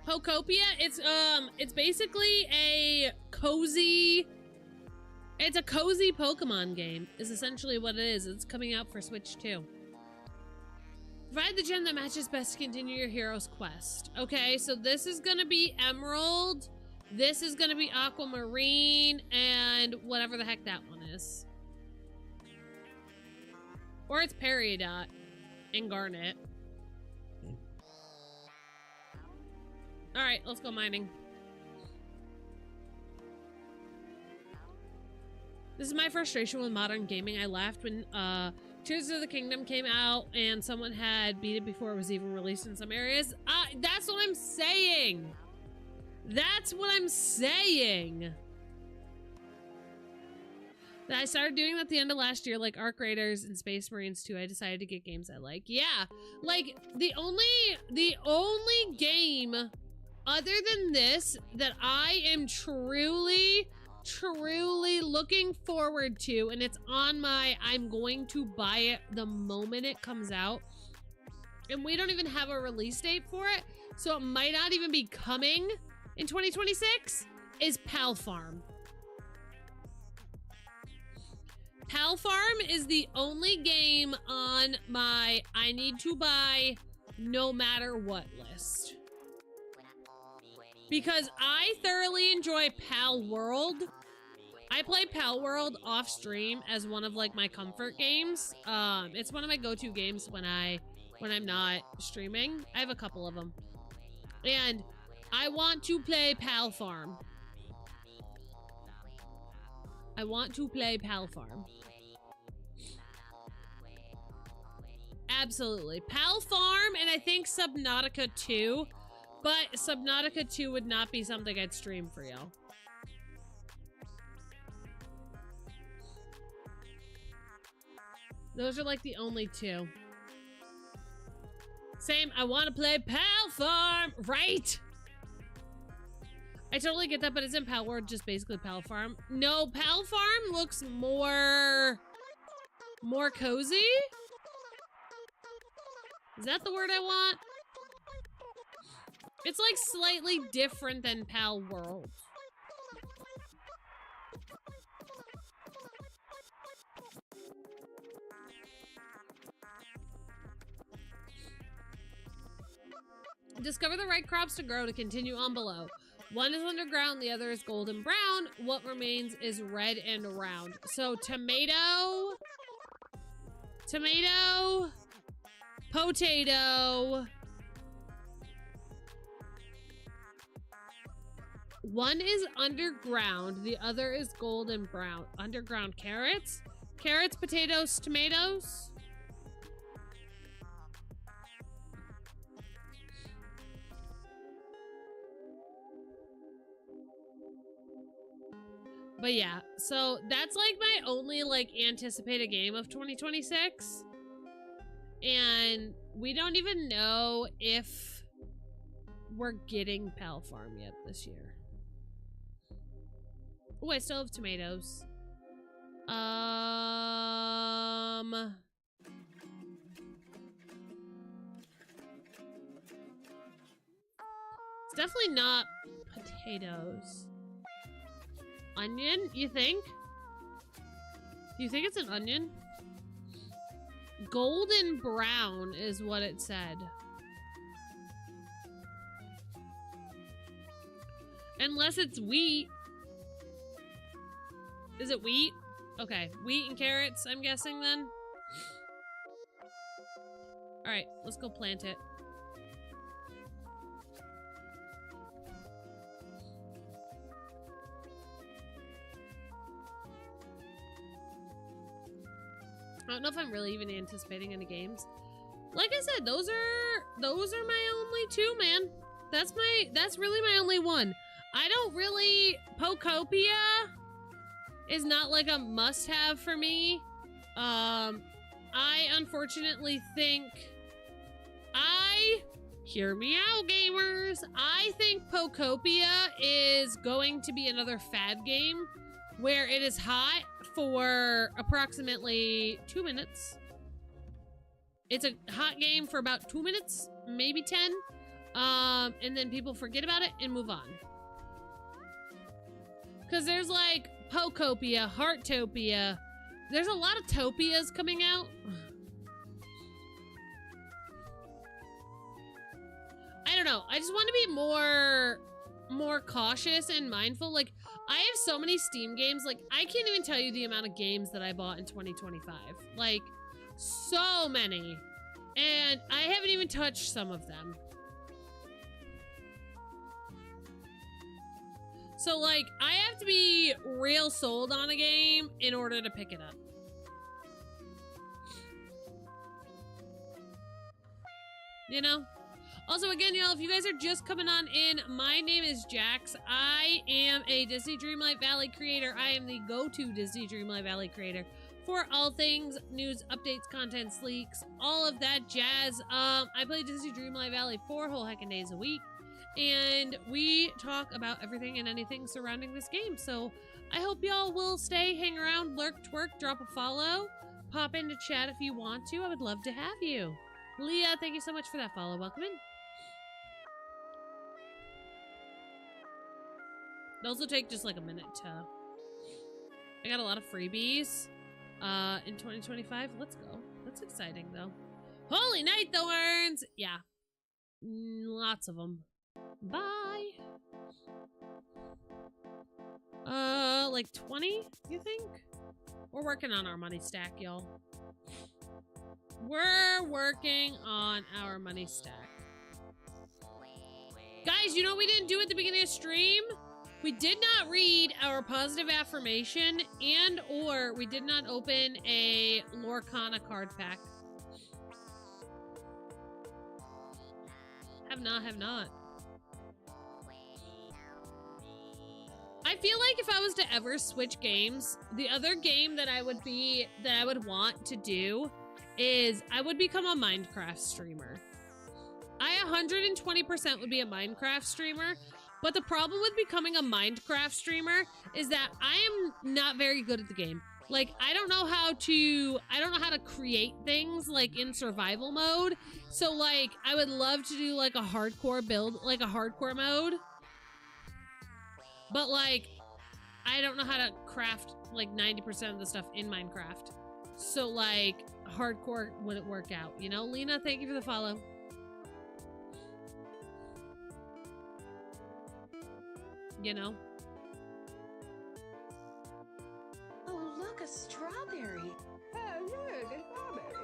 Pokopia, it's basically a cozy Pokemon game, is essentially what it is. It's coming out for Switch too. Provide the gem that matches best to continue your hero's quest. Okay, so this is gonna be Emerald, this is gonna be Aquamarine, and whatever the heck that one is. Or it's Peridot and Garnet. Alright, let's go mining. This is my frustration with modern gaming. I laughed when Tears of the Kingdom came out and someone had beat it before it was even released in some areas. That's what I'm saying! That's what I'm saying! I started doing that at the end of last year, like Arc Raiders and Space Marines 2. I decided to get games I like. Yeah, like the only game other than this that I am truly looking forward to, and it's on my I'm going to buy it the moment it comes out, And we don't even have a release date for it, so it might not even be coming in 2026, is Pal Farm. Pal Farm is the only game on my I need to buy no matter what list. Because I thoroughly enjoy Pal World. I play Pal World off stream as one of like my comfort games. It's one of my go-to games when I'm not streaming. I have a couple of them. And I want to play Pal Farm. I want to play Pal Farm. Absolutely. Pal Farm and I think Subnautica 2. But Subnautica 2 would not be something I'd stream for y'all. Those are like the only two. Same, I want to play Pal Farm, right? I totally get that, but isn't Pal World just basically Pal Farm? No, Pal Farm looks more cozy? Is that the word I want? It's like slightly different than Pal World. Discover the right crops to grow to continue on below. One is underground, the other is golden brown. What remains is red and round. So tomato, potato. One is underground, the other is golden brown. Underground carrots, potatoes, tomatoes. But yeah, so that's like my only like anticipated game of 2026. And we don't even know if we're getting Pal Farm yet this year. Oh, I still have tomatoes. It's definitely not potatoes. Onion, you think? Do you think it's an onion? Golden brown is what it said. Unless it's wheat. Is it wheat? Okay, wheat and carrots, I'm guessing then. Alright, let's go plant it. I don't know if I'm really even anticipating any games. Like I said, those are my only two, man. That's really my only one. I don't really, Pokopia is not like a must-have for me. I unfortunately think hear me out, gamers. I think Pokopia is going to be another fad game where it is hot for approximately 2 minutes. It's a hot game for about 2 minutes, maybe 10. And then people forget about it and move on. Because there's like Pokopia, Heartopia. There's a lot of Topias coming out. I don't know. I just want to be more cautious and mindful. Like, I have so many Steam games. Like, I can't even tell you the amount of games that I bought in 2025. Like, so many. And I haven't even touched some of them. So, like, I have to be real sold on a game in order to pick it up. You know? Also, again, y'all, if you guys are just coming on in, my name is Jax. I am a Disney Dreamlight Valley creator. I am the go-to Disney Dreamlight Valley creator for all things news, updates, content, leaks, all of that jazz. I play Disney Dreamlight Valley 4 whole heckin' days a week, and we talk about everything and anything surrounding this game. So I hope y'all will stay, hang around, lurk, twerk, drop a follow, pop into chat if you want to. I would love to have you. Leah, thank you so much for that follow. Welcome in. It'll also take just like a minute to... I got a lot of freebies in 2025. Let's go. That's exciting, though. Holy Night Thorns! Yeah. Lots of them. Bye. Like 20, you think? We're working on our money stack, y'all. We're working on our money stack. Guys, you know what we didn't do at the beginning of stream? We did not read our positive affirmation and or we did not open a Lorcana card pack. Have not. I feel like if I was to ever switch games, the other game that I would want to do is I would become a Minecraft streamer. I 120% would be a Minecraft streamer, but the problem with becoming a Minecraft streamer is that I am not very good at the game. Like, I don't know how to create things, like, in survival mode. So, like, I would love to do, like, a hardcore build, like, a hardcore mode. But, like, I don't know how to craft, like, 90% of the stuff in Minecraft. So, like, hardcore wouldn't work out, you know? Lena, thank you for the follow. You know? Oh, look, a strawberry. Oh, look, a strawberry.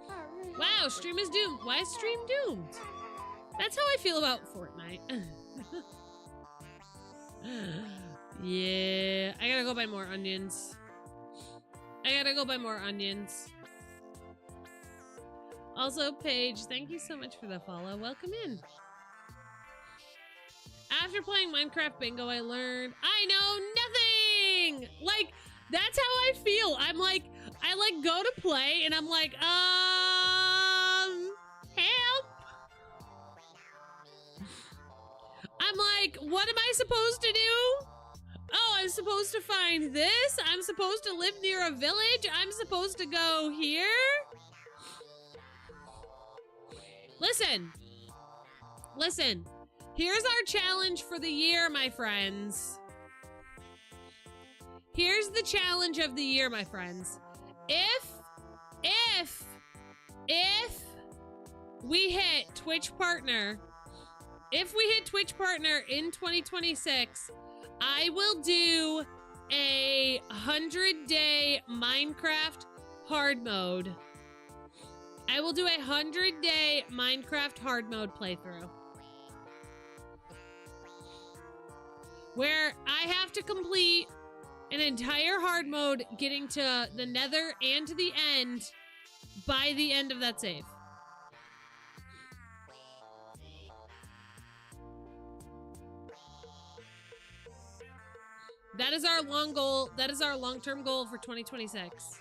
Oh, Wow, stream is doomed. Why is stream doomed? That's how I feel about Fortnite. Yeah, I gotta go buy more onions. Also, Paige, thank you so much for the follow. Welcome in. After playing Minecraft Bingo, I learned I know nothing! Like, that's how I feel. I'm like, I like go to play and I'm like, help. I'm like, what am I supposed to do? Oh, I'm supposed to find this? I'm supposed to live near a village? I'm supposed to go here? Listen. Here's our challenge for the year, my friends. Here's the challenge of the year, my friends. If we hit Twitch Partner, in 2026, I will do a 100-day Minecraft hard mode. I will do a 100-day Minecraft hard mode playthrough. Where I have to complete an entire hard mode getting to the nether and to the end by the end of that save. That is our long goal. That is our long-term goal for 2026.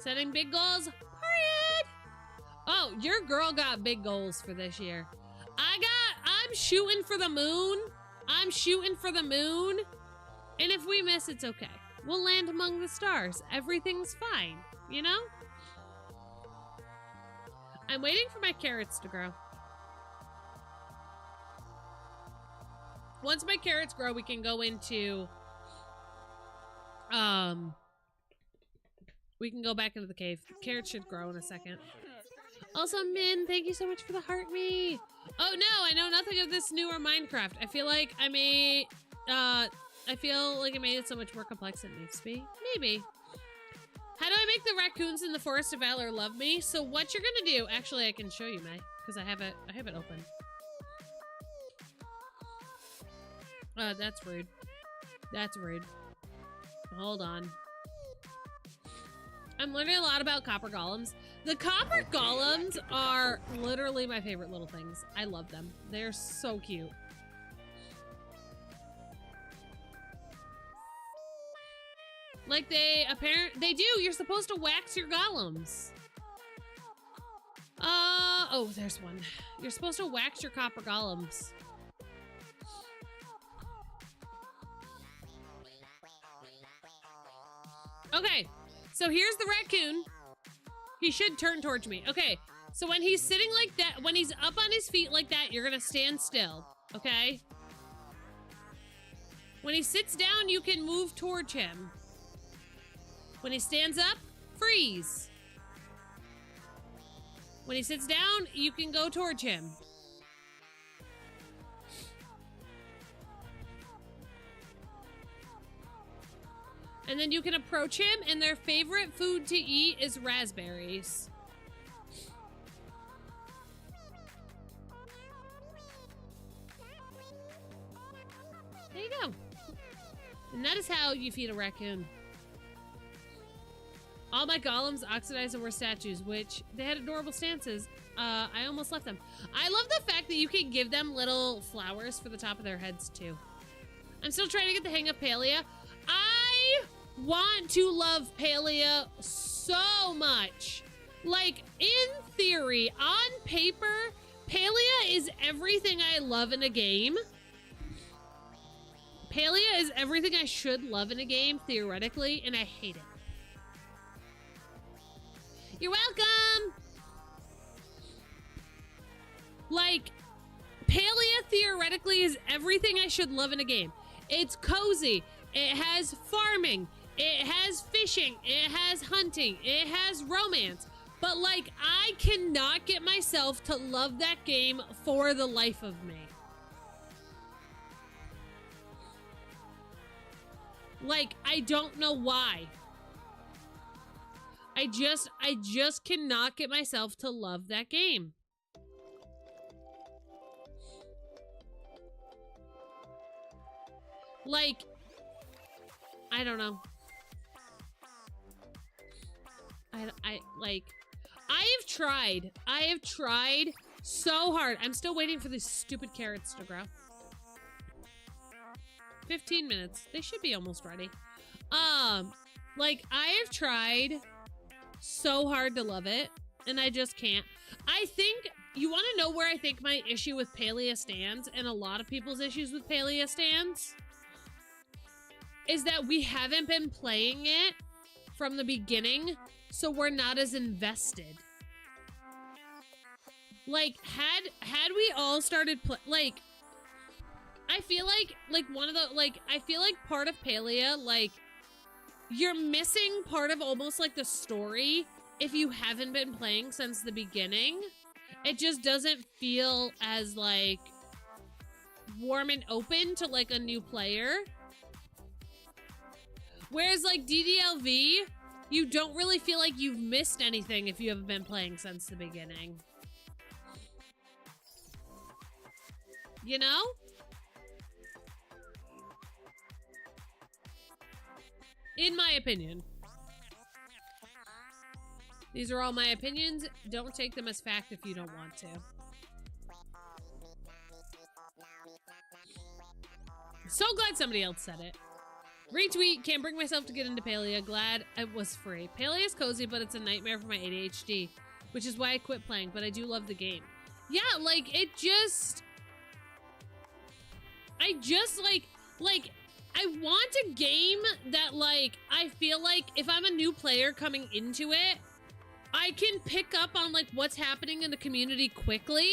Setting big goals. Period. Oh, your girl got big goals for this year. I'm shooting for the moon. And if we miss, it's okay. We'll land among the stars. Everything's fine, you know? I'm waiting for my carrots to grow. Once my carrots grow, we can go into, we can go back into the cave. Carrots should grow in a second. Also, Min, thank you so much for the heart me. Oh no, I know nothing of this newer Minecraft. I feel like I made it so much more complex than it needs to be. Maybe. How do I make the raccoons in the Forest of Valor love me? So what you're gonna do, actually I can show you, May, because I have it open. That's rude. That's rude. Hold on. I'm learning a lot about copper golems. The copper golems are literally my favorite little things. I love them. They're so cute. Like they do. You're supposed to wax your golems. Oh, there's one. You're supposed to wax your copper golems. Okay, So here's the raccoon. He should turn towards me. Okay, so when he's sitting like that, when he's up on his feet like that, you're gonna stand still, okay? When he sits down, you can move towards him. When he stands up, freeze. When he sits down, you can go towards him. And then you can approach him, and their favorite food to eat is raspberries. There you go. And that is how you feed a raccoon. All my golems oxidized and were statues, which they had adorable stances. I almost left them. I love the fact that you can give them little flowers for the top of their heads, too. I'm still trying to get the hang of Palia. I want to love Palia so much. Like, in theory, on paper, Palia is everything I love in a game. Palia is everything I should love in a game, theoretically, and I hate it. You're welcome! Like, Palia theoretically is everything I should love in a game. It's cozy, it has farming, it has fishing, it has hunting, it has romance. But, like, I cannot get myself to love that game for the life of me. Like, I don't know why. I just cannot get myself to love that game. Like, I don't know. I have tried so hard. I'm still waiting for these stupid carrots to grow. 15 minutes. They should be almost ready. Like, I have tried so hard to love it, and I just can't. I think, you want to know where I think my issue with Palia stands, and a lot of people's issues with Palia stands, is that we haven't been playing it from the beginning, so we're not as invested. Like, had we all started like, I feel like one of the, like, I feel like part of Palia, like, you're missing part of almost like the story if you haven't been playing since the beginning. It just doesn't feel as, like, warm and open to, like, a new player. Whereas, like, DDLV, you don't really feel like you've missed anything if you haven't been playing since the beginning. You know? In my opinion. These are all my opinions. Don't take them as fact if you don't want to. So glad somebody else said it. Retweet, can't bring myself to get into Palia. Glad it was free. Palia is cozy, but it's a nightmare for my ADHD, which is why I quit playing, but I do love the game. Yeah, like, it just... I want a game that, like, I feel like if I'm a new player coming into it, I can pick up on, like, what's happening in the community quickly,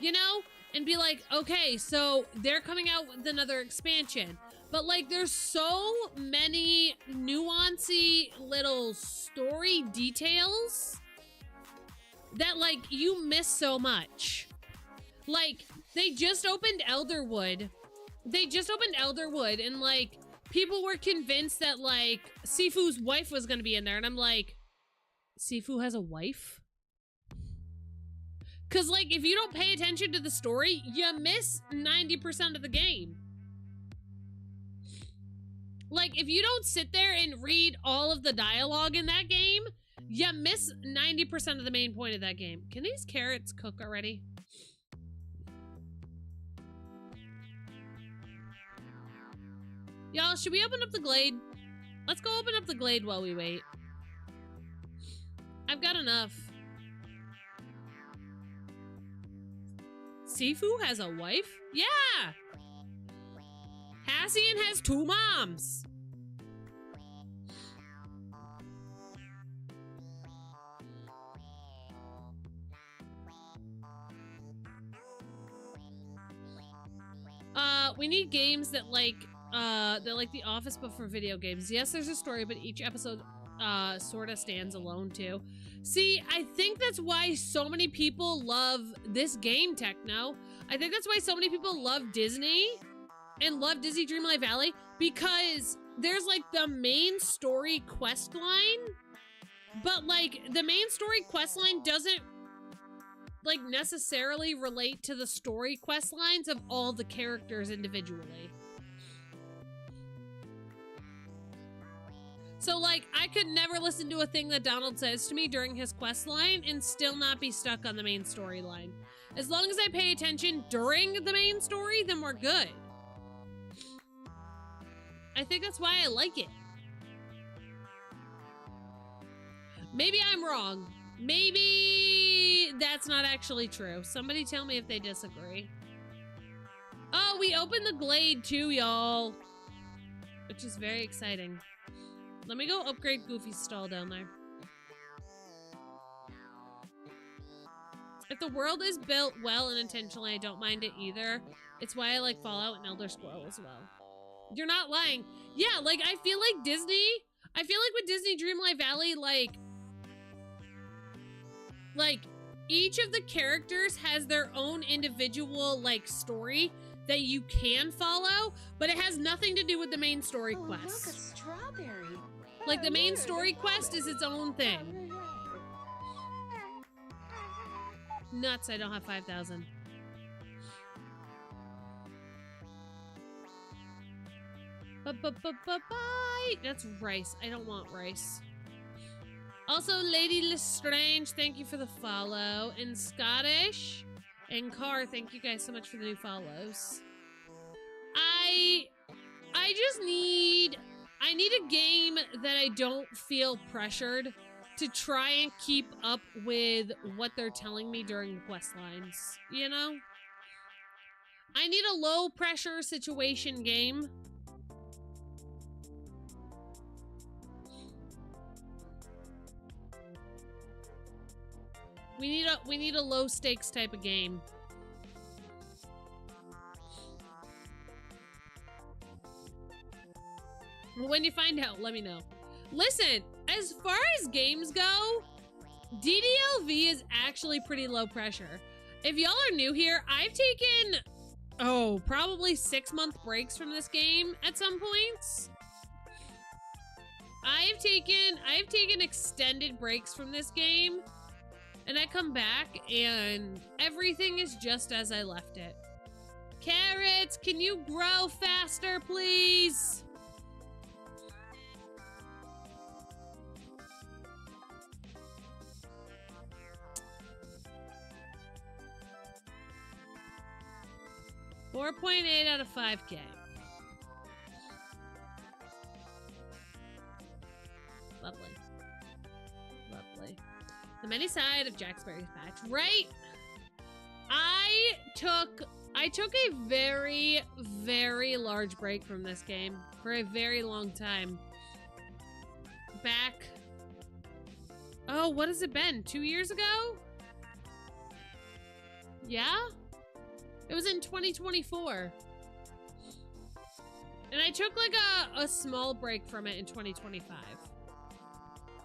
you know? And be like, okay, so they're coming out with another expansion. But, like, there's so many nuancy little story details that, like, you miss so much. Like, they just opened Elderwood. And, like, people were convinced that, like, Sifu's wife was gonna be in there. And I'm like, Sifu has a wife? Because, like, if you don't pay attention to the story, you miss 90% of the game. Like, if you don't sit there and read all of the dialogue in that game, you miss 90% of the main point of that game. Can these carrots cook already? Y'all, should we open up the glade? Let's go open up the glade while we wait. I've got enough. Sifu has a wife? Yeah! Hassian has 2 moms. need games that like The Office but for video games. Yes, there's a story, but each episode sort of stands alone too. See, I think that's why so many people love this game, Techno. I think that's why so many people love Disney and love Disney Dreamlight Valley, because there's like the main story quest line, but like the main story quest line doesn't like necessarily relate to the story quest lines of all the characters individually. So like I could never listen to a thing that Donald says to me during his quest line and still not be stuck on the main storyline. As long as I pay attention during the main story, then we're good. I think that's why I like it. Maybe I'm wrong. Maybe that's not actually true. Somebody tell me if they disagree. Oh, we opened the Glade too, y'all. Which is very exciting. Let me go upgrade Goofy's stall down there. If the world is built well and intentionally, I don't mind it either. It's why I like Fallout and Elder Scrolls as well. You're not lying. Yeah, like I feel like with Disney Dreamlight Valley, like each of the characters has their own individual like story that you can follow, but it has nothing to do with the main story quest. Look, a strawberry. Like the main story quest is its own thing. Nuts, I don't have 5,000. Bye. That's rice. I don't want rice. Also, Lady Lestrange, thank you for the follow. And Scottish and Car, thank you guys so much for the new follows. I need a game that I don't feel pressured to try and keep up with what they're telling me during the quest lines, you know? I need a low pressure situation game. We need a low stakes type of game. When you find out, let me know. Listen, as far as games go, DDLV is actually pretty low pressure. If y'all are new here, I've taken, probably 6-month breaks from this game at some points. I've taken extended breaks from this game, and I come back and everything is just as I left it. Carrots, can you grow faster, please? $4.8 out of 5K. Lovely. Lovely. The many side of Jack Sparrow's patch, right? I took a very, very large break from this game for a very long time. Back, what has it been? 2 years ago? Yeah? It was in 2024. And I took like a small break from it in 2025.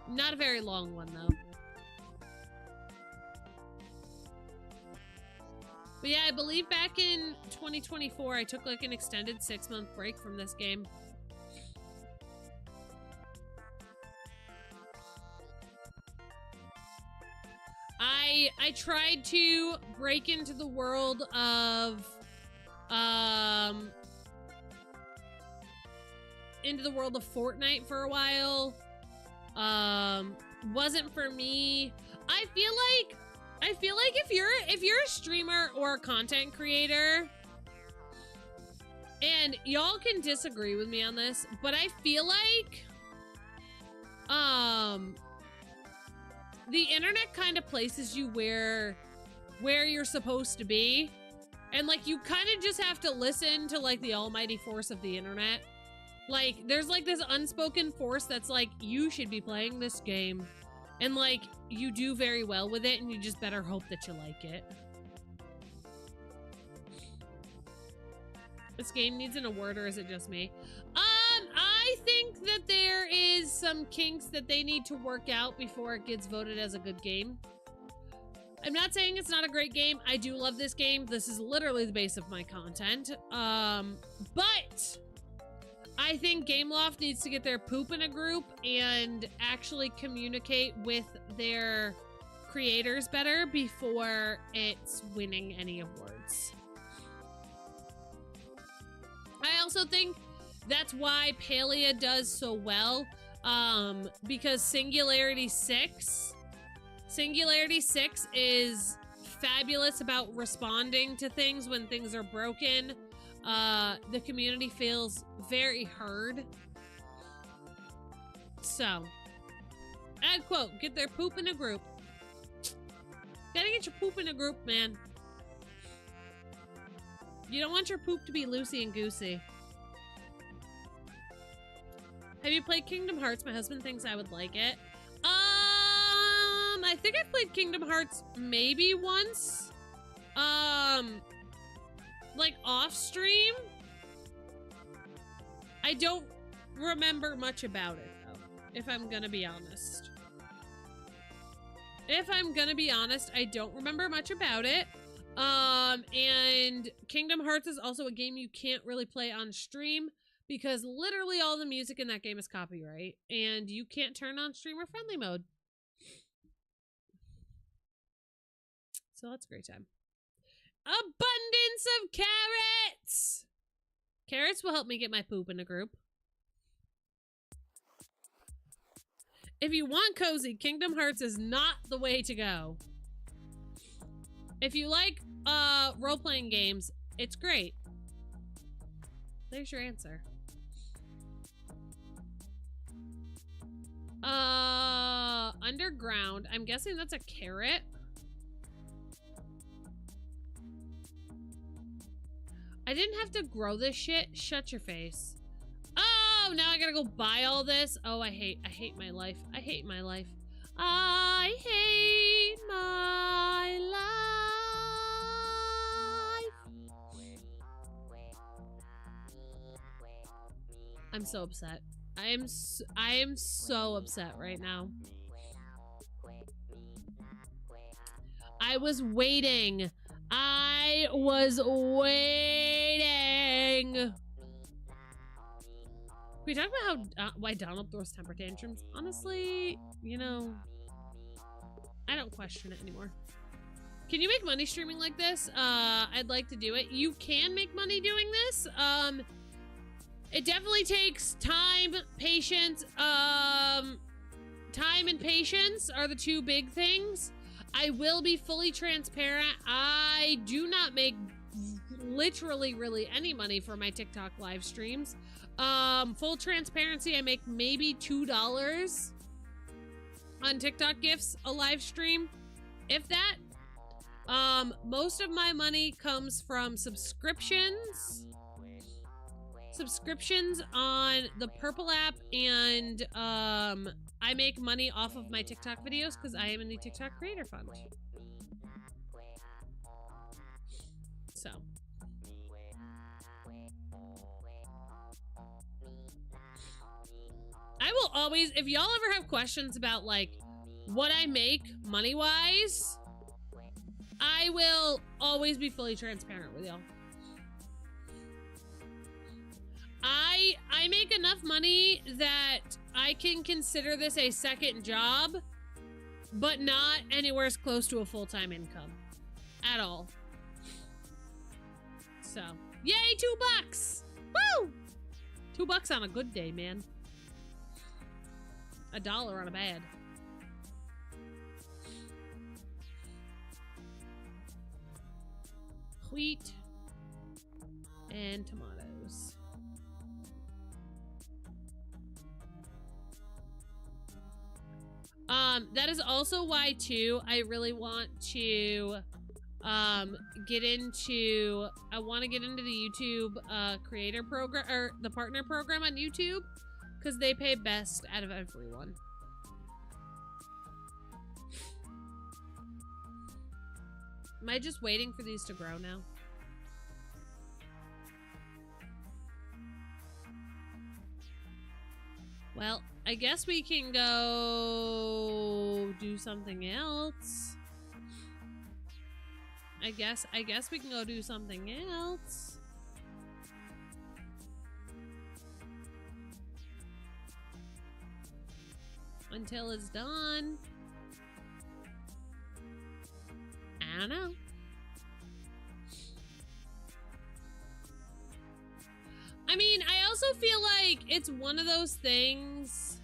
Not a very long one though. But yeah, I believe back in 2024, I took like an extended 6-month break from this game. I tried to break into the world of Fortnite for a while. Wasn't for me. I feel like if you're a streamer or a content creator, and y'all can disagree with me on this, but I feel like the internet kind of places you where you're supposed to be, and like you kind of just have to listen to like the almighty force of the internet. Like there's like this unspoken force that's like, you should be playing this game, and like you do very well with it, and you just better hope that you like it. This game needs an award, or is it just me? I think that there is some kinks that they need to work out before it gets voted as a good game. I'm not saying it's not a great game. I do love this game. This is literally the base of my content. But I think Gameloft needs to get their poop in a group and actually communicate with their creators better before it's winning any awards. I also think that's why Palia does so well, because Singularity 6 is fabulous about responding to things when things are broken. The community feels very heard. So, add quote, get their poop in a group. Gotta get your poop in a group, man. You don't want your poop to be loosey and goosey. Have you played Kingdom Hearts? My husband thinks I would like it. I think I've played Kingdom Hearts maybe once. Like off stream. I don't remember much about it though, if I'm gonna be honest. I don't remember much about it. And Kingdom Hearts is also a game you can't really play on stream because literally all the music in that game is copyright and you can't turn on streamer friendly mode. So that's a great time. Abundance of carrots! Carrots will help me get my poop in a group. If you want cozy, Kingdom Hearts is not the way to go. If you like role-playing games, it's great. There's your answer. Underground. I'm guessing that's a carrot. I didn't have to grow this shit. Shut your face. Oh, now I gotta go buy all this. Oh, I hate my life. I hate my life. I hate my life. I'm so upset. I am so upset right now. I was waiting. I was waiting. Can we talk about how why Donald throws temper tantrums? Honestly, you know, I don't question it anymore. Can you make money streaming like this? I'd like to do it. You can make money doing this. It definitely takes time, patience. Time and patience are the two big things. I will be fully transparent. I do not make literally really any money for my TikTok live streams. Full transparency, I make maybe $2 on TikTok gifts a live stream, if that. Most of my money comes from subscriptions on the Purple app, and I make money off of my TikTok videos because I am in the TikTok Creator Fund. So. I will always, if y'all ever have questions about like what I make money-wise, I will always be fully transparent with y'all. I make enough money that I can consider this a second job, but not anywhere as close to a full-time income at all. So, yay, $2! Woo! $2 on a good day, man. $1 on a bad. Wheat and tomatoes. That is also why too I really want to get into the YouTube creator program, or the partner program on YouTube, because they pay best out of everyone. Am I just waiting for these to grow now? Well, I guess we can go do something else. I guess we can go do something else. Until it's done. I don't know. I mean, I also feel like it's one of those things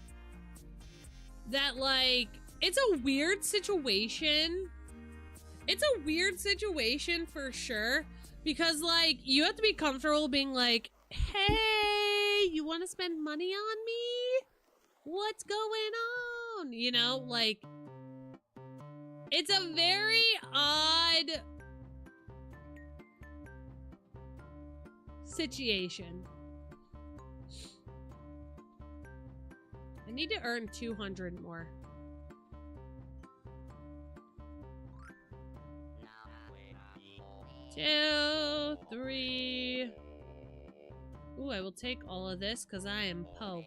that, like, it's a weird situation. It's a weird situation for sure. Because, like, you have to be comfortable being like, hey, you want to spend money on me? What's going on? You know, like, it's a very odd situation. I need to earn 200 more. Two, three. Ooh, I will take all of this because I am po.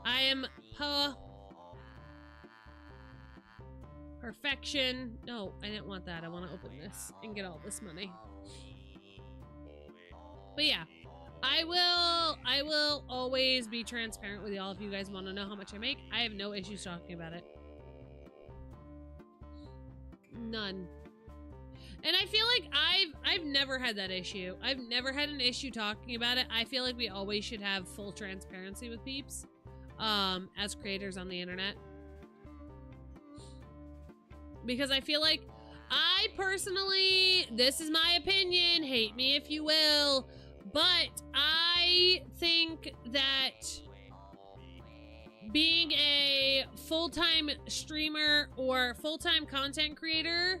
I am po. Perfection. No, I didn't want that. I want to open this and get all this money. But yeah, I will always be transparent with y'all. If you guys want to know how much I make, I have no issues talking about it. None. And I feel like I've never had that issue. I've never had an issue talking about it. I feel like we always should have full transparency with peeps, as creators on the internet. Because I feel like I personally, this is my opinion, hate me if you will, but I think that being a full-time streamer or full-time content creator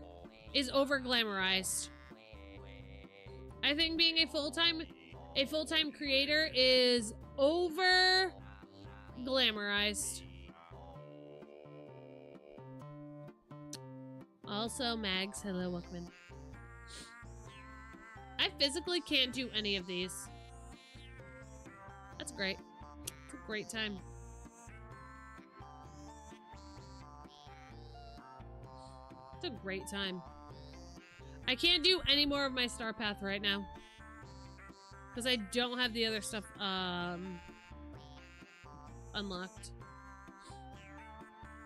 is over glamorized. I think being a full-time creator is over glamorized. Also, Mags, hello, welcome in. I physically can't do any of these. That's great. It's a great time. It's a great time. I can't do any more of my star path right now because I don't have the other stuff unlocked.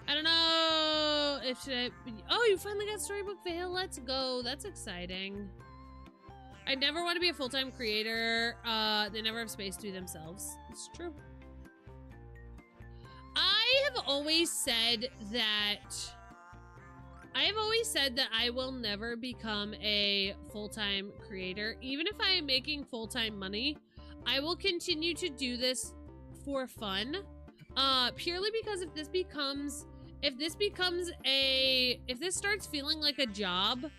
I don't know if today. Oh, you finally got Storybook Vale. Let's go. That's exciting. I never want to be a full-time creator. They never have space to be themselves. It's true. I have always said that I will never become a full-time creator. Even if I am making full-time money, I will continue to do this for fun. Purely because if this starts feeling like a job,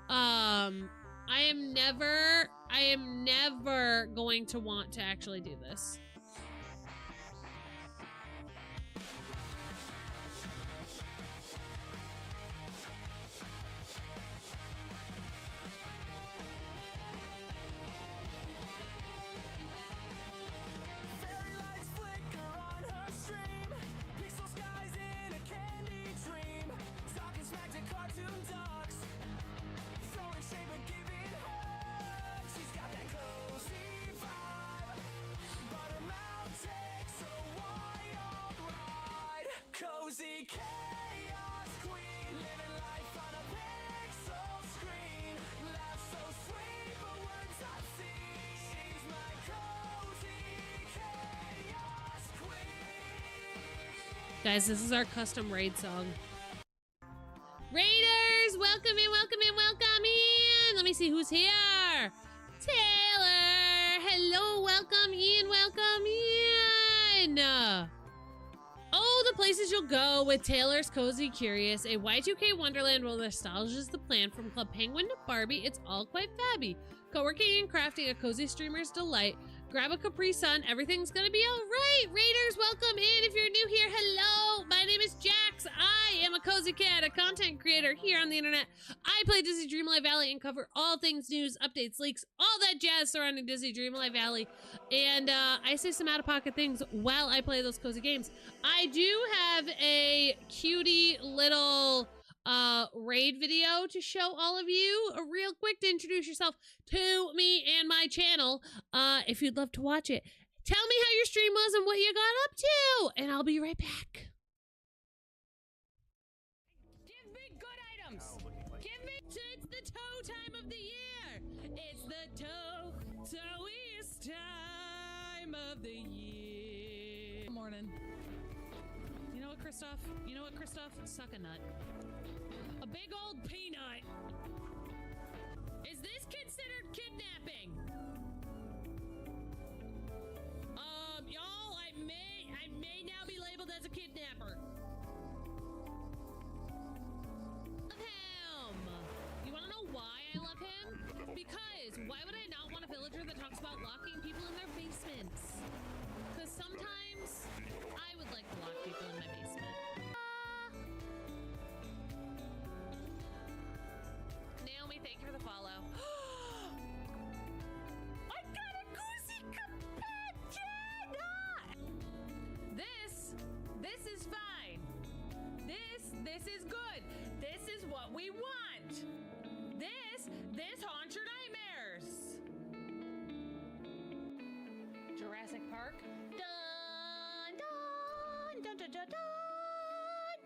I am never going to want to actually do this. Chaos queen, living life on a pixel screen. Laugh so sweet, but words obscene. She's my cozy chaos queen. Guys, this is our custom raid song. Raiders, welcome in, welcome in, welcome in. Let me see who's here. Taylor, hello, welcome in, welcome in. Oh, the places you'll go with Taylor's Cozy Curious, a Y2K wonderland where nostalgia is the plan. From Club Penguin to Barbie, it's all quite fabby. Co-working and crafting, a cozy streamer's delight. Grab a Capri Sun, everything's gonna be all right. Raiders, welcome in. If you're new here, hello. My name is Jax. I am a cozy Cozy Cat, a content creator here on the internet. I play Disney Dreamlight Valley and cover all things news, updates, leaks, all that jazz surrounding Disney Dreamlight Valley. And I say some out-of-pocket things while I play those cozy games. I do have a cutie little raid video to show all of you, real quick, to introduce yourself to me and my channel, if you'd love to watch it. Tell me how your stream was and what you got up to, and I'll be right back. Give me good items. Give me. It's the toe time of the year. It's the toeiest time of the year. Good morning. You know what, Christoph? You know what, Christoph? Suck a nut. A big old peanut. Is this considered kidnapping? Y'all, I may now be labeled as a kidnapper. Love him. You wanna know why I love him? Because why would I not want a villager that talks about locking people in their basements? Because sometimes I would like to lock people in my basement. Naomi, thank you for the follow. I got a goosey companion! This is fine. This is good. This is what we want. This haunts your nightmares. Jurassic Park. Dun, dun, dun, dun, dun, dun.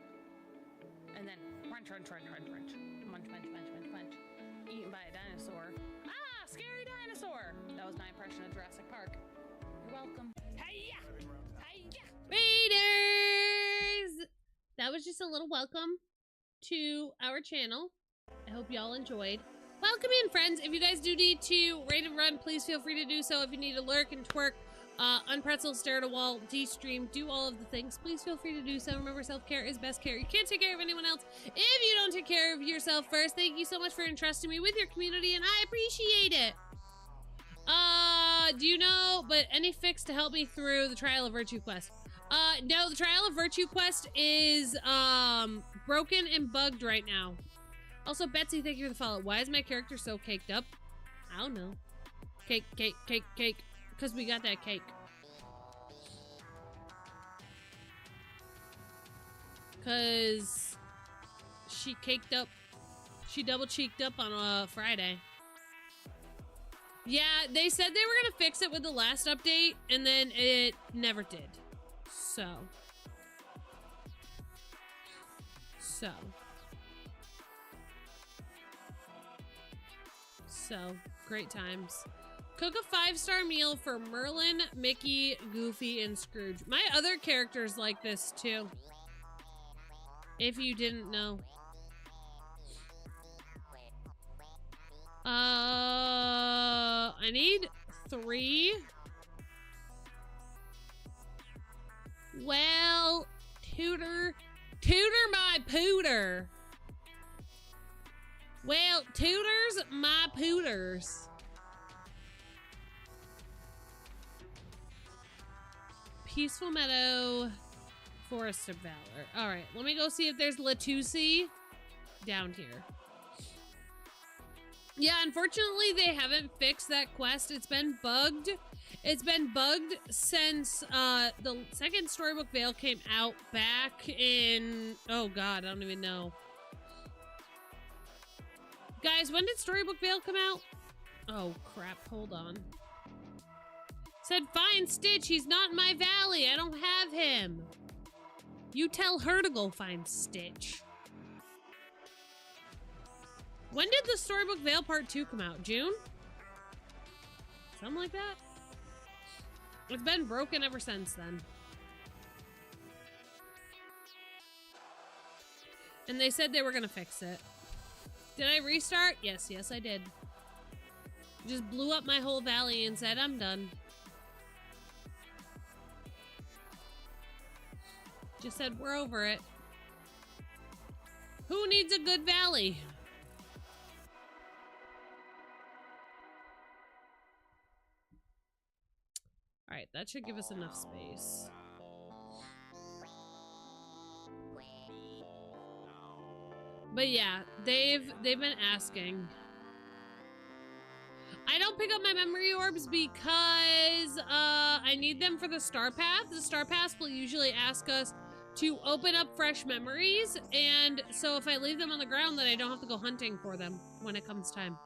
And then crunch, crunch, crunch, crunch, crunch. Munch, munch, munch, munch, munch. Eaten by a dinosaur. Ah, scary dinosaur. That was my impression of Jurassic Park. You're welcome. Hey-ya! Hey-ya! Raiders! That was just a little welcome to our channel. I hope y'all enjoyed. Welcome in, friends. If you guys do need to raid and run, please feel free to do so. If you need to lurk and twerk, unpretzel, stare at a wall, de-stream, do all of the things, please feel free to do so. Remember, self-care is best care. You can't take care of anyone else if you don't take care of yourself first. Thank you so much for entrusting me with your community, and I appreciate it. Do you know, but any fix to help me through the Trial of Virtue quest? No, the Trial of Virtue quest is, broken and bugged right now. Also, Betsy, thank you for the follow. Why is my character so caked up? I don't know. Cake, cake, cake, cake. Because we got that cake. Because she caked up. She double cheeked up on a Friday. Yeah, they said they were going to fix it with the last update, and then it never did. So, great times. Cook a 5-star meal for Merlin, Mickey, Goofy, and Scrooge. My other characters like this too. If you didn't know. I need 3. Well, tutor my pooter. Well, tutors my pooters. Peaceful Meadow, Forest of Valor. All right, let me go see if there's Latusi down here. Yeah, unfortunately, they haven't fixed that quest. It's been bugged. It's been bugged since the second Storybook Vale came out back in... Oh, God, I don't even know. Guys, when did Storybook Vale come out? Oh, crap. Hold on. Said, find Stitch. He's not in my valley. I don't have him. You tell her to go find Stitch. When did the Storybook Vale Part 2 come out? June? Something like that? It's been broken ever since then. And they said they were gonna fix it. Did I restart? Yes, I did. Just blew up my whole valley and said, I'm done. Just said, we're over it. Who needs a good valley? Alright, that should give us enough space. But yeah, they've been asking. I don't pick up my memory orbs because I need them for the Star Path. The Star Path will usually ask us to open up fresh memories, and so if I leave them on the ground, then I don't have to go hunting for them when it comes time.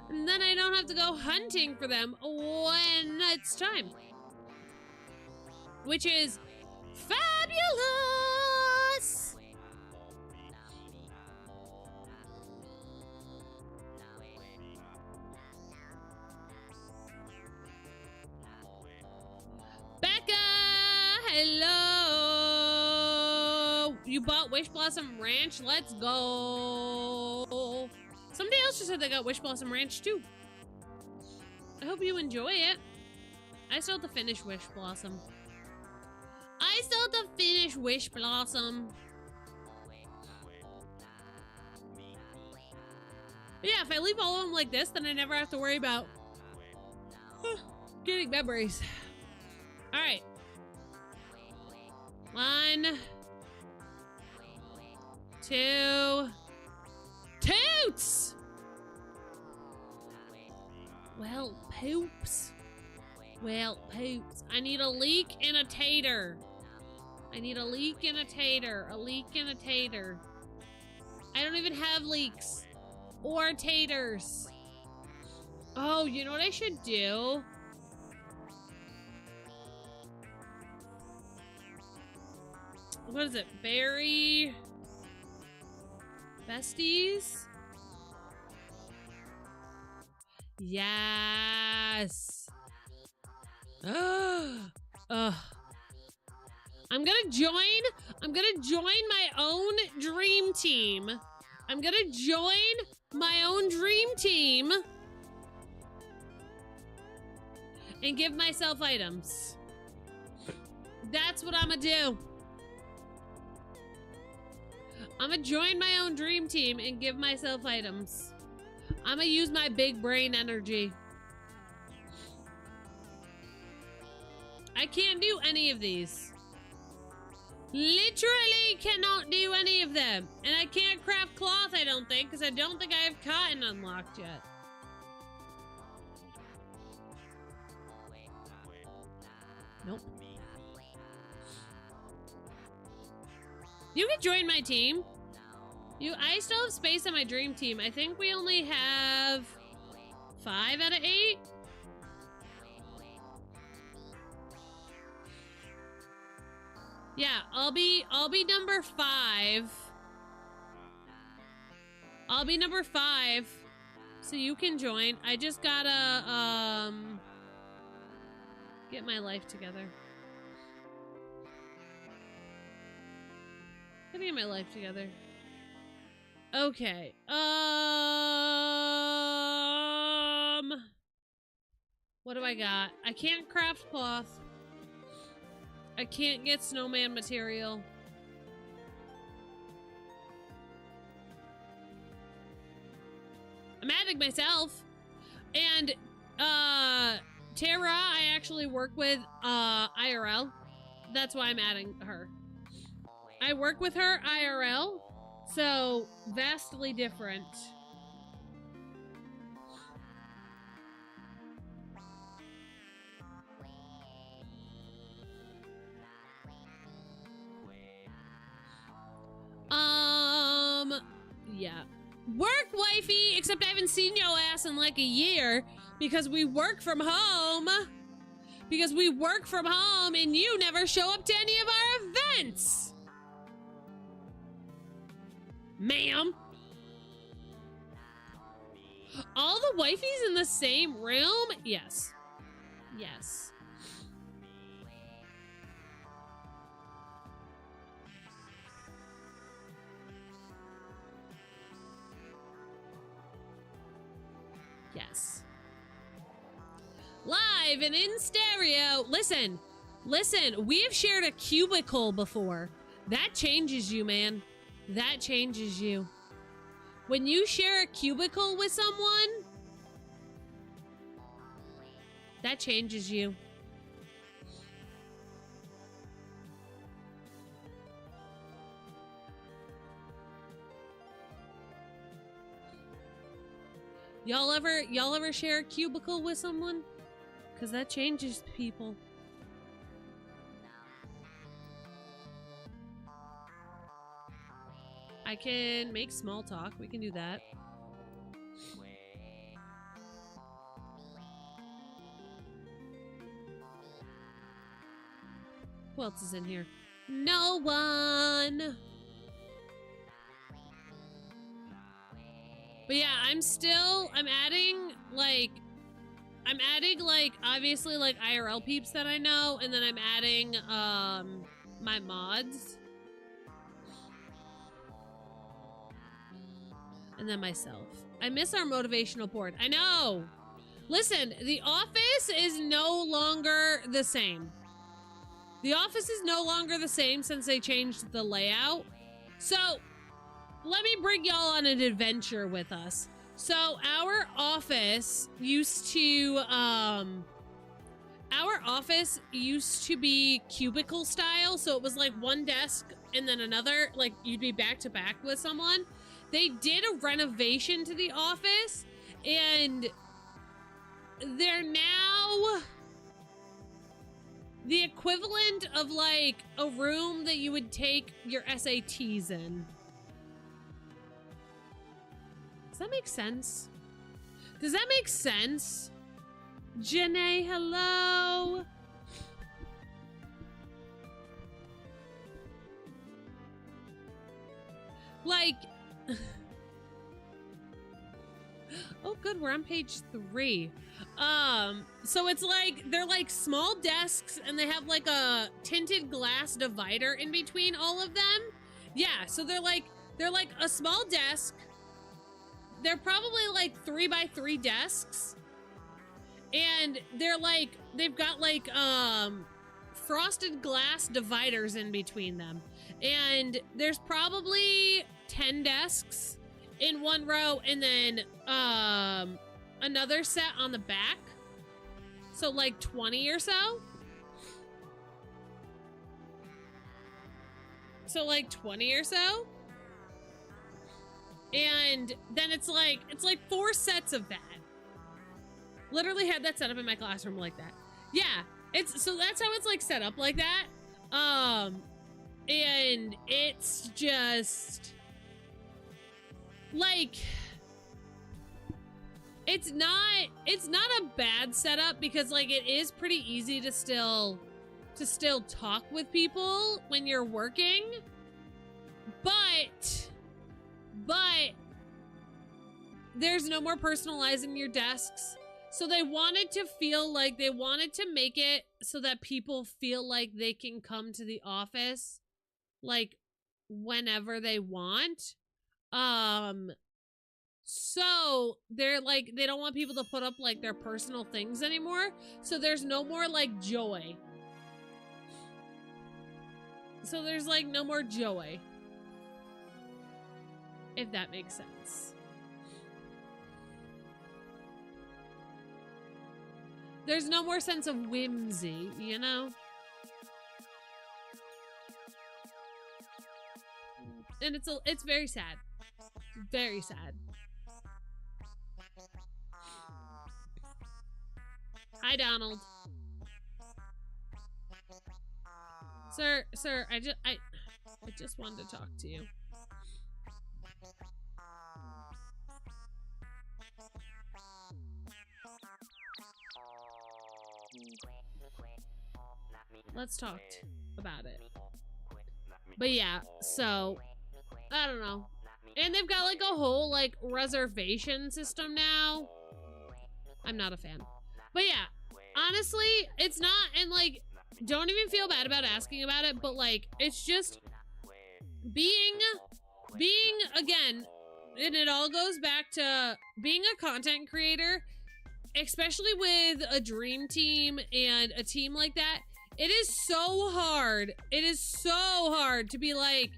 And then I don't have to go hunting for them when it's time. Which is fabulous! Becca! Hello! You bought Wish Blossom Ranch? Let's go! Somebody else just said they got Wish Blossom Ranch too. I hope you enjoy it. I still have to finish Wish Blossom. I still have to finish Wish Blossom. But yeah, if I leave all of them like this, then I never have to worry about getting memories. All right. 1, 2, toots! Well, poops. Well, poops. I need a leek and a tater. I need a leek and a tater. A leek and a tater. I don't even have leeks. Or taters. Oh, you know what I should do? What is it? Berry... Besties? Yes. Ugh. I'm gonna join my own dream team. I'm gonna join my own dream team and give myself items. That's what I'm gonna do. I'm gonna join my own dream team and give myself items. I'm gonna use my big brain energy. I can't do any of these. Literally cannot do any of them. And I can't craft cloth, I don't think, because I don't think I have cotton unlocked yet. Nope. You can join my team. I still have space on my dream team. I think we only have 5 out of 8. Yeah, I'll be number 5. I'll be number 5. So you can join. I just gotta get my life together. Gotta get my life together. Okay. What do I got? I can't craft cloth. I can't get snowman material. I'm adding myself. And Tara, I actually work with IRL. That's why I'm adding her. I work with her IRL, so vastly different. Yeah. Work, wifey! Except I haven't seen your ass in like a year because we work from home. Because we work from home and you never show up to any of our events. Ma'am. All the wifeys in the same room? Yes. Yes. Yes. Live and in stereo. Listen, we've shared a cubicle before. That changes you, man. That changes you. When you share a cubicle with someone, that changes you. Y'all ever share a cubicle with someone? Because that changes people. I can make small talk. We can do that. Who else is in here? No one! But yeah, I'm adding, like, obviously, like, IRL peeps that I know, and then I'm adding, my mods. And then myself. I miss our motivational board. I know! Listen, the office is no longer the same. The office is no longer the same since they changed the layout. So, let me bring y'all on an adventure with us. So, our office used to be cubicle style. So it was like one desk and then another, like you'd be back to back with someone. They did a renovation to the office and they're now the equivalent of like a room that you would take your SATs in. Does that make sense? Does that make sense? Janae, hello. Like, oh good, we're on page 3. So it's like, they're like small desks and they have like a tinted glass divider in between all of them. Yeah, so they're like a small desk. They're probably like 3x3 desks. And they're like, they've got like, frosted glass dividers in between them. And there's probably 10 desks in one row and then, another set on the back. So like 20 or so. So like 20 or so. And then it's like 4 sets of that. Literally had that set up in my classroom like that. Yeah, so that's how it's like set up like that. And it's just like, it's not a bad setup because like it is pretty easy to still talk with people when you're working, but there's no more personalizing your desks. So they wanted to make it so that people feel like they can come to the office like whenever they want. So they're like, they don't want people to put up like their personal things anymore. So there's no more like joy. So there's like no more joy. If that makes sense. There's no more sense of whimsy, you know? And it's very sad. Very sad. Hi, Donald. Sir, I just wanted to talk to you. Let's talk about it. But yeah, so I don't know. And they've got like a whole like reservation system now. I'm not a fan. But yeah, honestly, it's not, and like, don't even feel bad about asking about it, but like, it's just being again, and it all goes back to being a content creator, especially with a dream team and a team like that. It is so hard. It is so hard to be like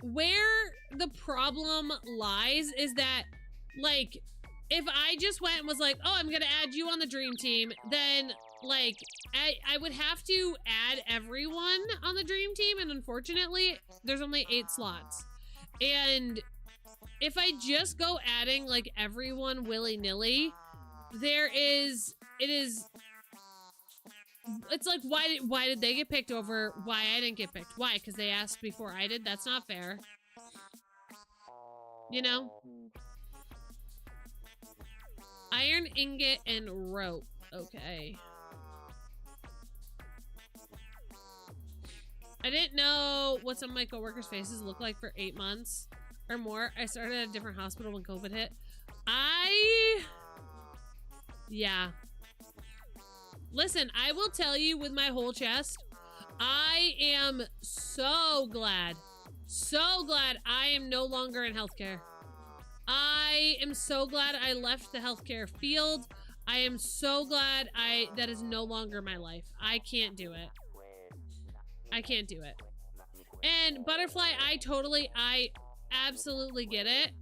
where the problem lies is that like, if I just went and was like, oh, I'm gonna add you on the dream team, then like I would have to add everyone on the dream team, and unfortunately there's only 8 slots, and if I just go adding like everyone willy-nilly, it's like, why did they get picked over why I didn't get picked? Why? Because they asked before I did? That's not fair. You know? Iron ingot and rope. Okay. I didn't know what some of my coworkers' faces look like for 8 months or more. I started at a different hospital when COVID hit. Yeah. Listen, I will tell you with my whole chest, I am so glad I am no longer in healthcare. I am so glad I left the healthcare field. I am so glad that is no longer my life. I can't do it. I can't do it. And Butterfly, I absolutely get it.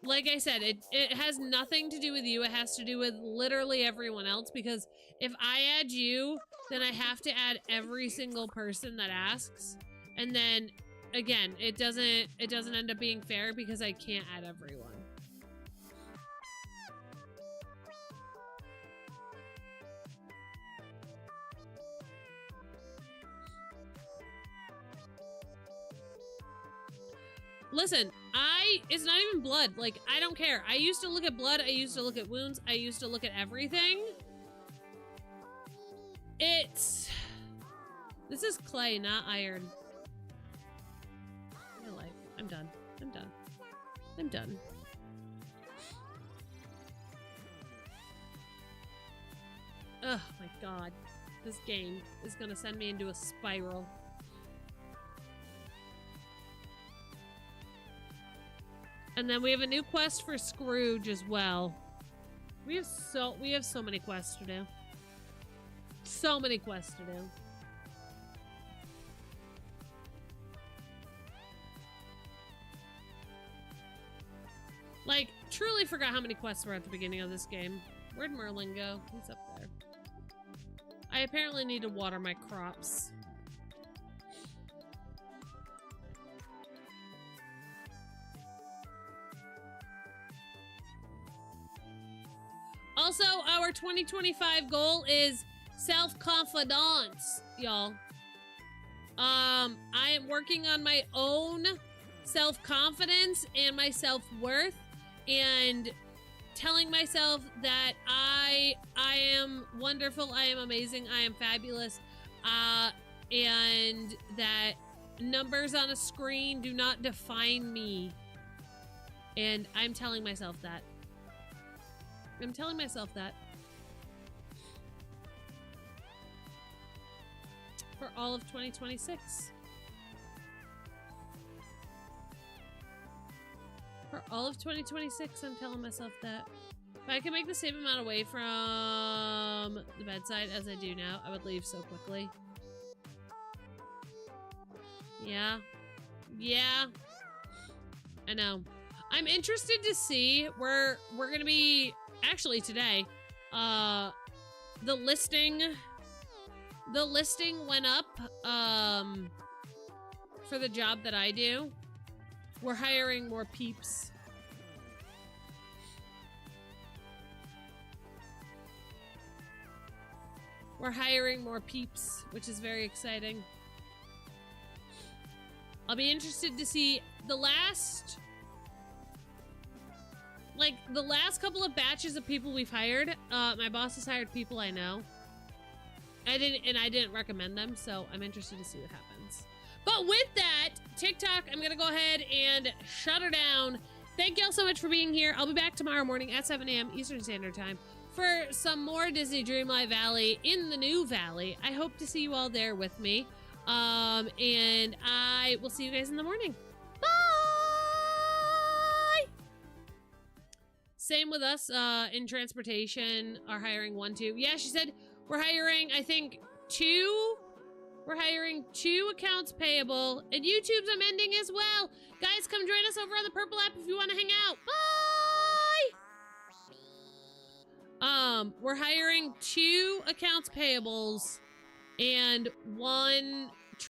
Like I said, it has nothing to do with you. It has to do with literally everyone else, because if I add you, then I have to add every single person that asks. And then again, it doesn't end up being fair because I can't add everyone. Listen, it's not even blood. Like, I don't care. I used to look at blood. I used to look at wounds. I used to look at everything. This is clay, not iron. My life. I'm done. I'm done. I'm done. Oh my god. This game is gonna send me into a spiral. And then we have a new quest for Scrooge as well. We have so many quests to do. So many quests to do. Like, truly forgot how many quests were at the beginning of this game. Where'd Merlin go? He's up there. I apparently need to water my crops. Also, our 2025 goal is self-confidence, y'all. I am working on my own self-confidence and my self-worth, and telling myself that I am wonderful, I am amazing, I am fabulous, and that numbers on a screen do not define me. And I'm telling myself that. I'm telling myself that. For all of 2026. For all of 2026, I'm telling myself that. If I can make the same amount away from the bedside as I do now, I would leave so quickly. Yeah. Yeah. I know. I'm interested to see where we're gonna be. Actually, today, the listing went up, for the job that I do. We're hiring more peeps. We're hiring more peeps, which is very exciting. I'll be interested to see the last couple of batches of people we've hired. My boss has hired people I know. I didn't recommend them, so I'm interested to see what happens. But with that, TikTok, I'm gonna go ahead and shut her down. Thank y'all so much for being here. I'll be back tomorrow morning at 7 a.m. Eastern Standard Time for some more Disney Dreamlight Valley in the new valley. I hope to see you all there with me. And I will see you guys in the morning. Bye! Same with us, in transportation, are hiring 1, 2. Yeah, she said we're hiring, I think, 2. We're hiring 2 accounts payable, and YouTube's amending as well. Guys, come join us over on the Purple app if you want to hang out. Bye! We're hiring 2 accounts payables and 1